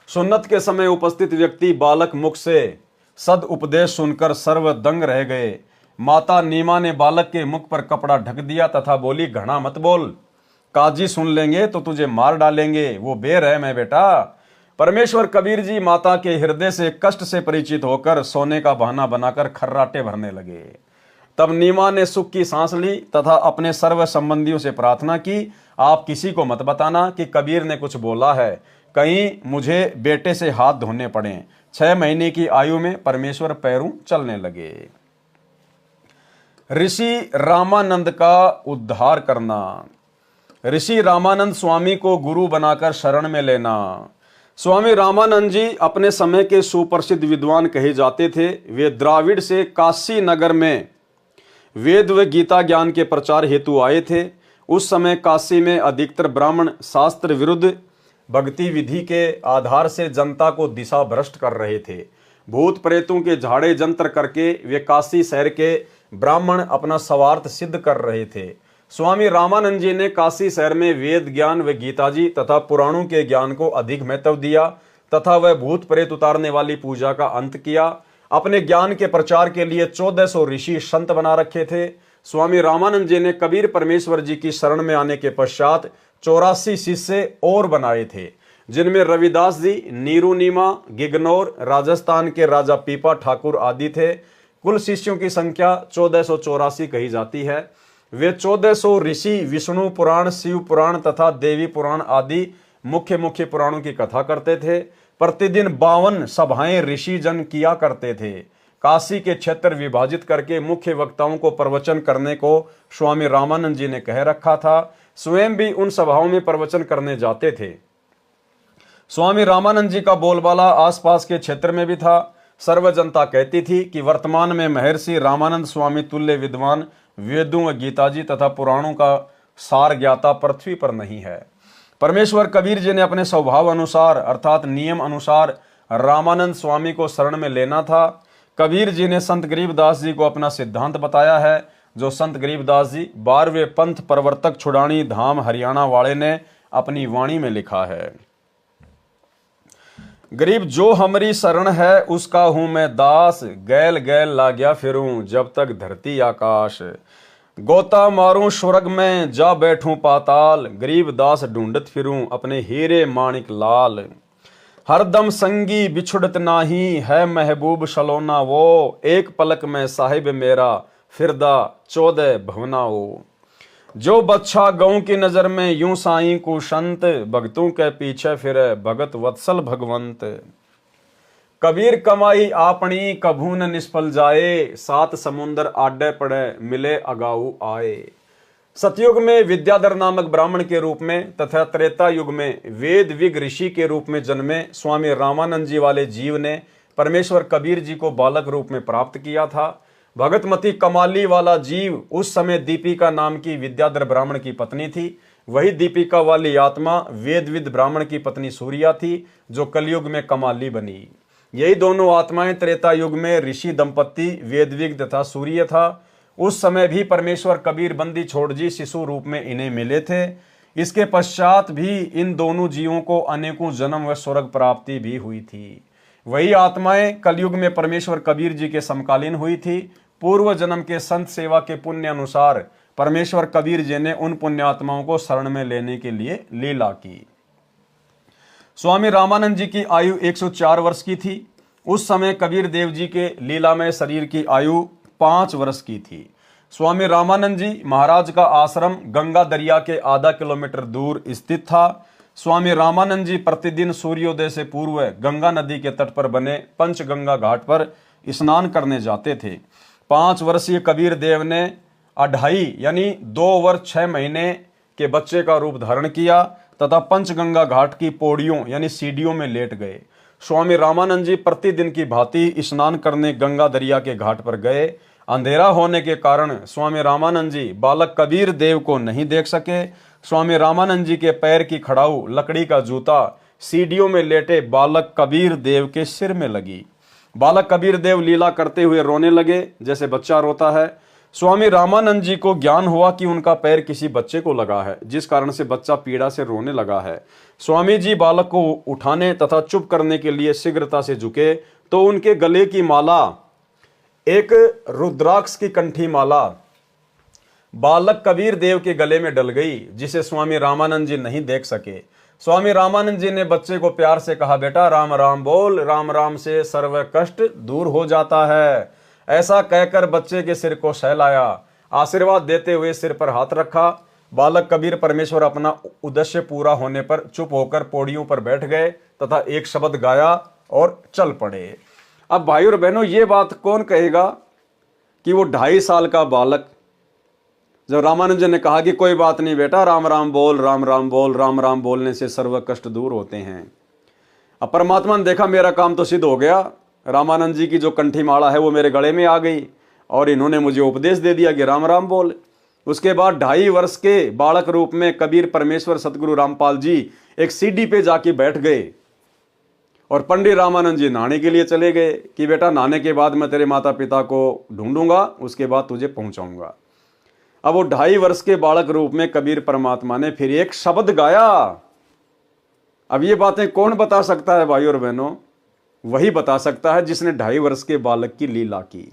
सुन्नत के समय उपस्थित व्यक्ति बालक मुख से सद उपदेश सुनकर सर्व दंग रह गए। माता नीमा ने बालक के मुख पर कपड़ा ढक दिया तथा बोली, घना मत बोल, काजी सुन लेंगे तो तुझे मार डालेंगे, वो बेरहम है बेटा। परमेश्वर कबीर जी माता के हृदय से कष्ट से परिचित होकर सोने का बहाना बनाकर खर्राटे भरने लगे। तब नीमा ने सुख की सांस ली तथा अपने सर्व संबंधियों से प्रार्थना की, आप किसी को मत बताना कि कबीर ने कुछ बोला है, कहीं मुझे बेटे से हाथ धोने पड़े। 6 महीने की आयु में परमेश्वर पैरों चलने लगे। ऋषि रामानंद का उद्धार करना। ऋषि रामानंद स्वामी को गुरु बनाकर शरण में लेना। स्वामी रामानंद जी अपने समय के सुप्रसिद्ध विद्वान कहे जाते थे। वे द्राविड़ से काशी नगर में वेद व गीता ज्ञान के प्रचार हेतु आए थे। उस समय काशी में अधिकतर ब्राह्मण शास्त्र विरुद्ध भक्ति विधि के आधार से जनता को दिशा भ्रष्ट कर रहे थे। भूत प्रेतों के झाड़े जंत्र करके वे काशी शहर के ब्राह्मण अपना स्वार्थ सिद्ध कर रहे थे। स्वामी रामानंद जी ने काशी शहर में वेद ज्ञान व गीताजी तथा पुराणों के ज्ञान को अधिक महत्व दिया तथा वह भूत प्रेत उतारने वाली पूजा का अंत किया। अपने ज्ञान के प्रचार के लिए 1400 ऋषि संत बना रखे थे। स्वामी रामानंद जी ने कबीर परमेश्वर जी की शरण में आने के पश्चात 84 शिष्य और बनाए थे, जिनमें रविदास जी, नीरू नीमा, गिगनौर, राजस्थान के राजा पीपा ठाकुर आदि थे। कुल शिष्यों की संख्या 1484 कही जाती है। वे 1400 ऋषि विष्णु पुराण, शिव पुराण तथा देवी पुराण आदि मुख्य मुख्य पुराणों की कथा करते थे। प्रतिदिन 52 सभाएं ऋषि जन किया करते थे। काशी के क्षेत्र विभाजित करके मुख्य वक्ताओं को प्रवचन करने को स्वामी रामानंद जी ने कह रखा था। स्वयं भी उन सभाओं में प्रवचन करने जाते थे। स्वामी रामानंद जी का बोलबाला आसपास के क्षेत्र में भी था। सर्व जनता कहती थी कि वर्तमान में महर्षि रामानंद स्वामी तुल्य विद्वान वेदों व गीता जी तथा पुराणों का सार ज्ञाता पृथ्वी पर नहीं है। परमेश्वर कबीर जी ने अपने स्वभाव अनुसार अर्थात नियम अनुसार रामानंद स्वामी को शरण में लेना था। कबीर जी ने संत गरीबदास जी को अपना सिद्धांत बताया है, जो संत गरीबदास जी 12वें पंथ प्रवर्तक छुड़ानी धाम हरियाणा वाले ने अपनी वाणी में लिखा है। गरीब जो हमारी शरण है उसका हूं मैं दास, गैल गैल लाग्या फिरूं जब तक धरती आकाश। गोता मारूं स्वर्ग में जा बैठूं पाताल, गरीब दास ढूंढत फिरूं अपने हीरे माणिक लाल। हरदम संगी बिछुड़त नाही है महबूब सलोना वो, एक पलक में साहिब मेरा फिरदा 14 भवनाओ। जो बच्चा गऊ की नजर में यूं साईं को संत, भगतों के पीछे फिरे भगत वत्सल भगवंत। कबीर कमाई आपनी कभू न निष्फल जाए, 7 समुंदर आडे पड़े मिले अगाऊ आए। सतयुग में विद्याधर नामक ब्राह्मण के रूप में तथा त्रेता युग में वेद विग ऋषि के रूप में जन्मे स्वामी रामानंद जी वाले जीव ने परमेश्वर कबीर जी को बालक रूप में प्राप्त किया था। भगतमती कमाली वाला जीव उस समय दीपिका नाम की विद्याधर ब्राह्मण की पत्नी थी। वही दीपिका वाली आत्मा वेदविद ब्राह्मण की पत्नी सूर्या थी, जो कलयुग में कमाली बनी। यही दोनों आत्माएं त्रेता युग में ऋषि दंपत्ति वेदविग तथा सूर्य था। उस समय भी परमेश्वर कबीर बंदी छोड़ जी शिशु रूप में इन्हें मिले थे। इसके पश्चात भी इन दोनों जीवों को अनेकों जन्म व स्वर्ग प्राप्ति भी हुई थी। वही आत्माएं कलयुग में परमेश्वर कबीर जी के समकालीन हुई थी। पूर्व जन्म के संत सेवा के पुण्य अनुसार परमेश्वर कबीर जी ने उन पुण्यात्माओं को शरण में लेने के लिए लीला की। स्वामी रामानंद जी की आयु 104 वर्ष की थी। उस समय कबीर देव जी के लीलामय शरीर की आयु 5 वर्ष की थी। स्वामी रामानंद जी महाराज का आश्रम गंगा दरिया के आधा किलोमीटर दूर स्थित था। स्वामी रामानंद जी प्रतिदिन सूर्योदय से पूर्व गंगा नदी के तट पर बने पंचगंगा घाट पर स्नान करने जाते थे। 5 वर्षीय कबीर देव ने 2.5 यानी 2 वर्ष 6 महीने के बच्चे का रूप धारण किया तथा पंचगंगा घाट की पौड़ियों यानी सीढ़ियों में लेट गए। स्वामी रामानंद जी प्रतिदिन की भांति स्नान करने गंगा दरिया के घाट पर गए। अंधेरा होने के कारण स्वामी रामानंद जी बालक कबीर देव को नहीं देख सके। स्वामी रामानंद जी के पैर की खड़ाऊ लकड़ी का जूता सीढ़ियों में लेटे बालक कबीर देव के सिर में लगी। बालक कबीर देव लीला करते हुए रोने लगे जैसे बच्चा रोता है। स्वामी रामानंद जी को ज्ञान हुआ कि उनका पैर किसी बच्चे को लगा है, जिस कारण से बच्चा पीड़ा से रोने लगा है। स्वामी जी बालक को उठाने तथा चुप करने के लिए शीघ्रता से झुके तो उनके गले की माला एक रुद्राक्ष की कंठी माला बालक कबीर देव के गले में डल गई, जिसे स्वामी रामानंद जी नहीं देख सके। स्वामी रामानंद जी ने बच्चे को प्यार से कहा, बेटा राम राम बोल, राम राम से सर्व कष्ट दूर हो जाता है। ऐसा कहकर बच्चे के सिर को सहलाया, आशीर्वाद देते हुए सिर पर हाथ रखा। बालक कबीर परमेश्वर अपना उद्देश्य पूरा होने पर चुप होकर पौड़ियों पर बैठ गए तथा एक शब्द गाया और चल पड़े। अब भाई और बहनों, ये बात कौन कहेगा कि वो 2.5 साल का बालक जब रामानंद जी ने कहा कि कोई बात नहीं बेटा, राम राम बोल, राम राम बोल, राम राम बोलने से सर्व कष्ट दूर होते हैं। अब परमात्मा ने देखा मेरा काम तो सिद्ध हो गया, रामानंद जी की जो कंठी माला है वो मेरे गले में आ गई और इन्होंने मुझे उपदेश दे दिया कि राम राम बोल। उसके बाद 2.5 वर्ष के बालक रूप में कबीर परमेश्वर सतगुरु रामपाल जी एक सीढ़ी पे जाके बैठ गए और पंडित रामानंद जी नहाने के लिए चले गए कि बेटा नहाने के बाद मैं तेरे माता पिता को ढूंढूंगा, उसके बाद तुझे पहुंचाऊंगा। अब वो 2.5 वर्ष के बालक रूप में कबीर परमात्मा ने फिर एक शब्द गाया। अब ये बातें कौन बता सकता है भाई और बहनों? वही बता सकता है जिसने 2.5 वर्ष के बालक की लीला की।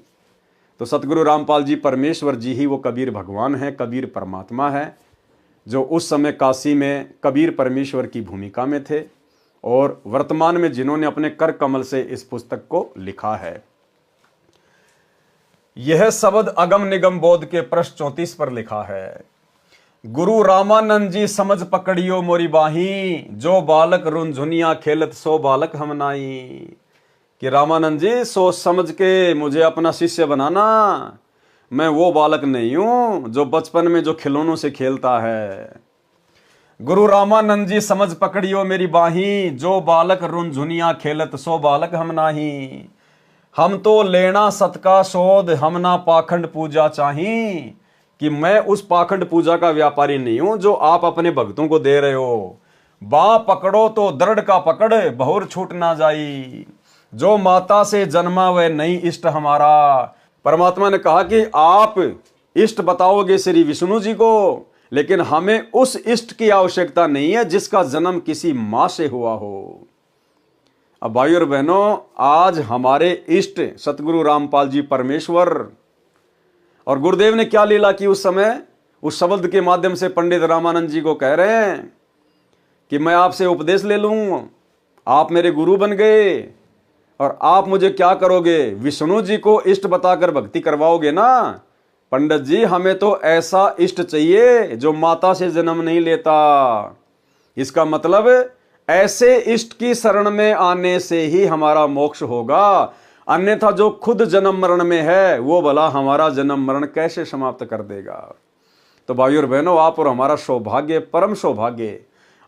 तो सतगुरु रामपाल जी परमेश्वर जी ही वो कबीर भगवान है, कबीर परमात्मा है, जो उस समय काशी में कबीर परमेश्वर की भूमिका में थे और वर्तमान में जिन्होंने अपने कर कमल से इस पुस्तक को लिखा है। यह शब्द अगम निगम बोध के पृष्ठ 34 पर लिखा है। गुरु रामानंद जी समझ पकड़ियो मोरी बाही, जो बालक रुंझुनिया खेलत सो बालक हम नाई। कि रामानंद जी सोच समझ के मुझे अपना शिष्य बनाना, मैं वो बालक नहीं हूं जो बचपन में जो खिलौनों से खेलता है। गुरु रामानंद जी समझ पकड़ियो मेरी बाही, जो बालक रुंझुनिया खेलत सो बालक हम नाही। हम तो लेना सतका शोध, हम ना पाखंड पूजा चाही। कि मैं उस पाखंड पूजा का व्यापारी नहीं हूं जो आप अपने भक्तों को दे रहे हो। बा पकड़ो तो दृढ़ का पकड़, बहुर छूट ना जाई। जो माता से जन्मा वह नहीं इष्ट हमारा। परमात्मा ने कहा कि आप इष्ट बताओगे श्री विष्णु जी को, लेकिन हमें उस इष्ट की आवश्यकता नहीं है जिसका जन्म किसी मां से हुआ हो। अब भाइयों और बहनों, आज हमारे इष्ट सतगुरु रामपाल जी परमेश्वर, और गुरुदेव ने क्या लीला की उस समय, उस शब्द के माध्यम से पंडित रामानंद जी को कह रहे हैं कि मैं आपसे उपदेश ले लूं, आप मेरे गुरु बन गए और आप मुझे क्या करोगे, विष्णु जी को इष्ट बताकर भक्ति करवाओगे ना। पंडित जी, हमें तो ऐसा इष्ट चाहिए जो माता से जन्म नहीं लेता। इसका मतलब ऐसे इष्ट की शरण में आने से ही हमारा मोक्ष होगा, अन्यथा जो खुद जन्म मरण में है वो भला हमारा जन्म मरण कैसे समाप्त कर देगा। तो भाइयों और बहनों, आप और हमारा सौभाग्य, परम सौभाग्य,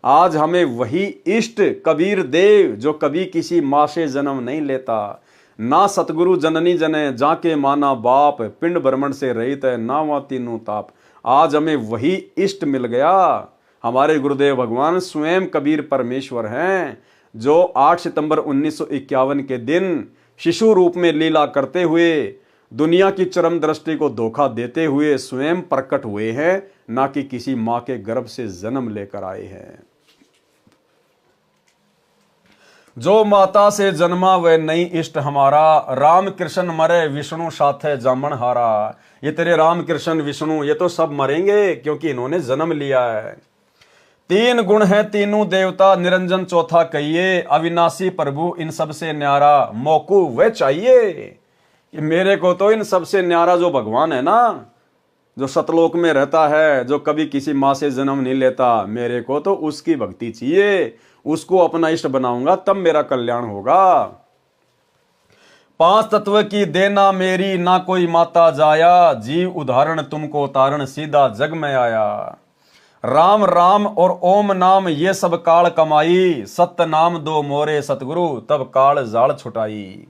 आज हमें वही इष्ट कबीर देव जो कभी किसी मां से जन्म नहीं लेता, ना सतगुरु जननी जने जाके माना बाप, पिंड ब्रह्मण से रहित है ना वह तीनों ताप। आज हमें वही इष्ट मिल गया। हमारे गुरुदेव भगवान स्वयं कबीर परमेश्वर हैं, जो 8 सितंबर 1951 के दिन शिशु रूप में लीला करते हुए दुनिया की चरम दृष्टि को धोखा देते हुए स्वयं प्रकट हुए हैं, ना कि किसी मां के गर्भ से जन्म लेकर आए हैं। जो माता से जन्मा वह नहीं इष्ट हमारा, राम कृष्ण मरे विष्णु साथे जामन हारा। ये तेरे राम कृष्ण विष्णु ये तो सब मरेंगे क्योंकि इन्होंने जन्म लिया है। 3 गुण है तीनों देवता, निरंजन चौथा कहिए, अविनाशी प्रभु इन सबसे न्यारा, मोकू वह चाहिए। कि मेरे को तो इन सबसे न्यारा जो भगवान है ना, जो सतलोक में रहता है, जो कभी किसी मां से जन्म नहीं लेता, मेरे को तो उसकी भक्ति चाहिए, उसको अपना इष्ट बनाऊंगा तब मेरा कल्याण होगा। 5 तत्व की देना मेरी, ना कोई माता जाया, जीव उदाहरण तुमको तारण सीधा जग में आया। राम राम और ओम नाम ये सब काल कमाई, सत्य नाम दो मोरे सतगुरु तब काल जाल छुटाई।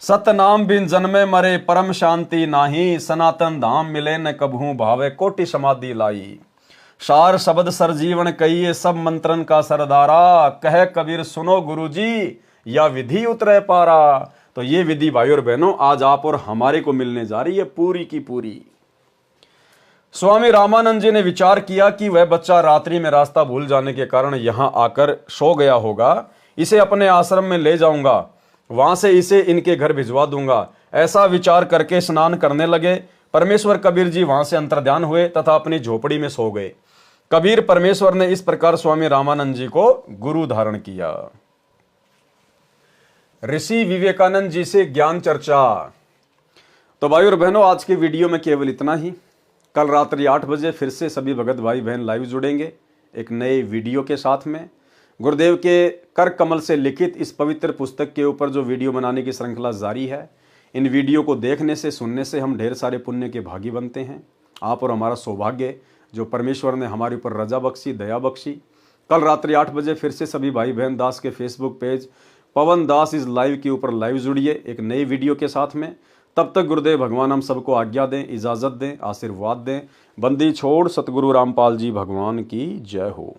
सत्य नाम बिन जन्मे मरे परम शांति नाही, सनातन धाम मिले न कबहू भावे कोटि समाधि लाई। सार शब्द सर जीवन कहिए सब मंत्रन का सरदारा, कहे कबीर सुनो गुरु जी या विधि उतरे पारा। तो ये विधि भाइयों और बहनों आज आप और हमारे को मिलने जा रही है पूरी की पूरी। स्वामी रामानंद जी ने विचार किया कि वह बच्चा रात्रि में रास्ता भूल जाने के कारण यहां आकर सो गया होगा, इसे अपने आश्रम में ले जाऊंगा, वहां से इसे इनके घर भिजवा दूंगा। ऐसा विचार करके स्नान करने लगे। परमेश्वर कबीर जी वहां से अंतर्ध्यान हुए तथा अपनी झोपड़ी में सो गए। कबीर परमेश्वर ने इस प्रकार स्वामी रामानंद जी को गुरु धारण किया। ऋषि विवेकानंद जी से ज्ञान चर्चा। तो भाई और बहनों, आज की वीडियो में केवल इतना ही। कल रात्रि 8 बजे फिर से सभी भगत भाई बहन लाइव जुड़ेंगे एक नए वीडियो के साथ में। गुरुदेव के कर कमल से लिखित इस पवित्र पुस्तक के ऊपर जो वीडियो बनाने की श्रृंखला जारी है, इन वीडियो को देखने से सुनने से हम ढेर सारे पुण्य के भागी बनते हैं। आप और हमारा सौभाग्य जो परमेश्वर ने हमारे ऊपर रजा बख्शी, दया बख्शी। कल रात्रि 8 बजे फिर से सभी भाई बहन दास के Facebook page Pawan Das is live के ऊपर लाइव जुड़िए एक नई वीडियो के साथ में। तब तक गुरुदेव भगवान हम सबको आज्ञा दें, इजाज़त दें, आशीर्वाद दें। बंदी छोड़ सतगुरु रामपाल जी भगवान की जय हो।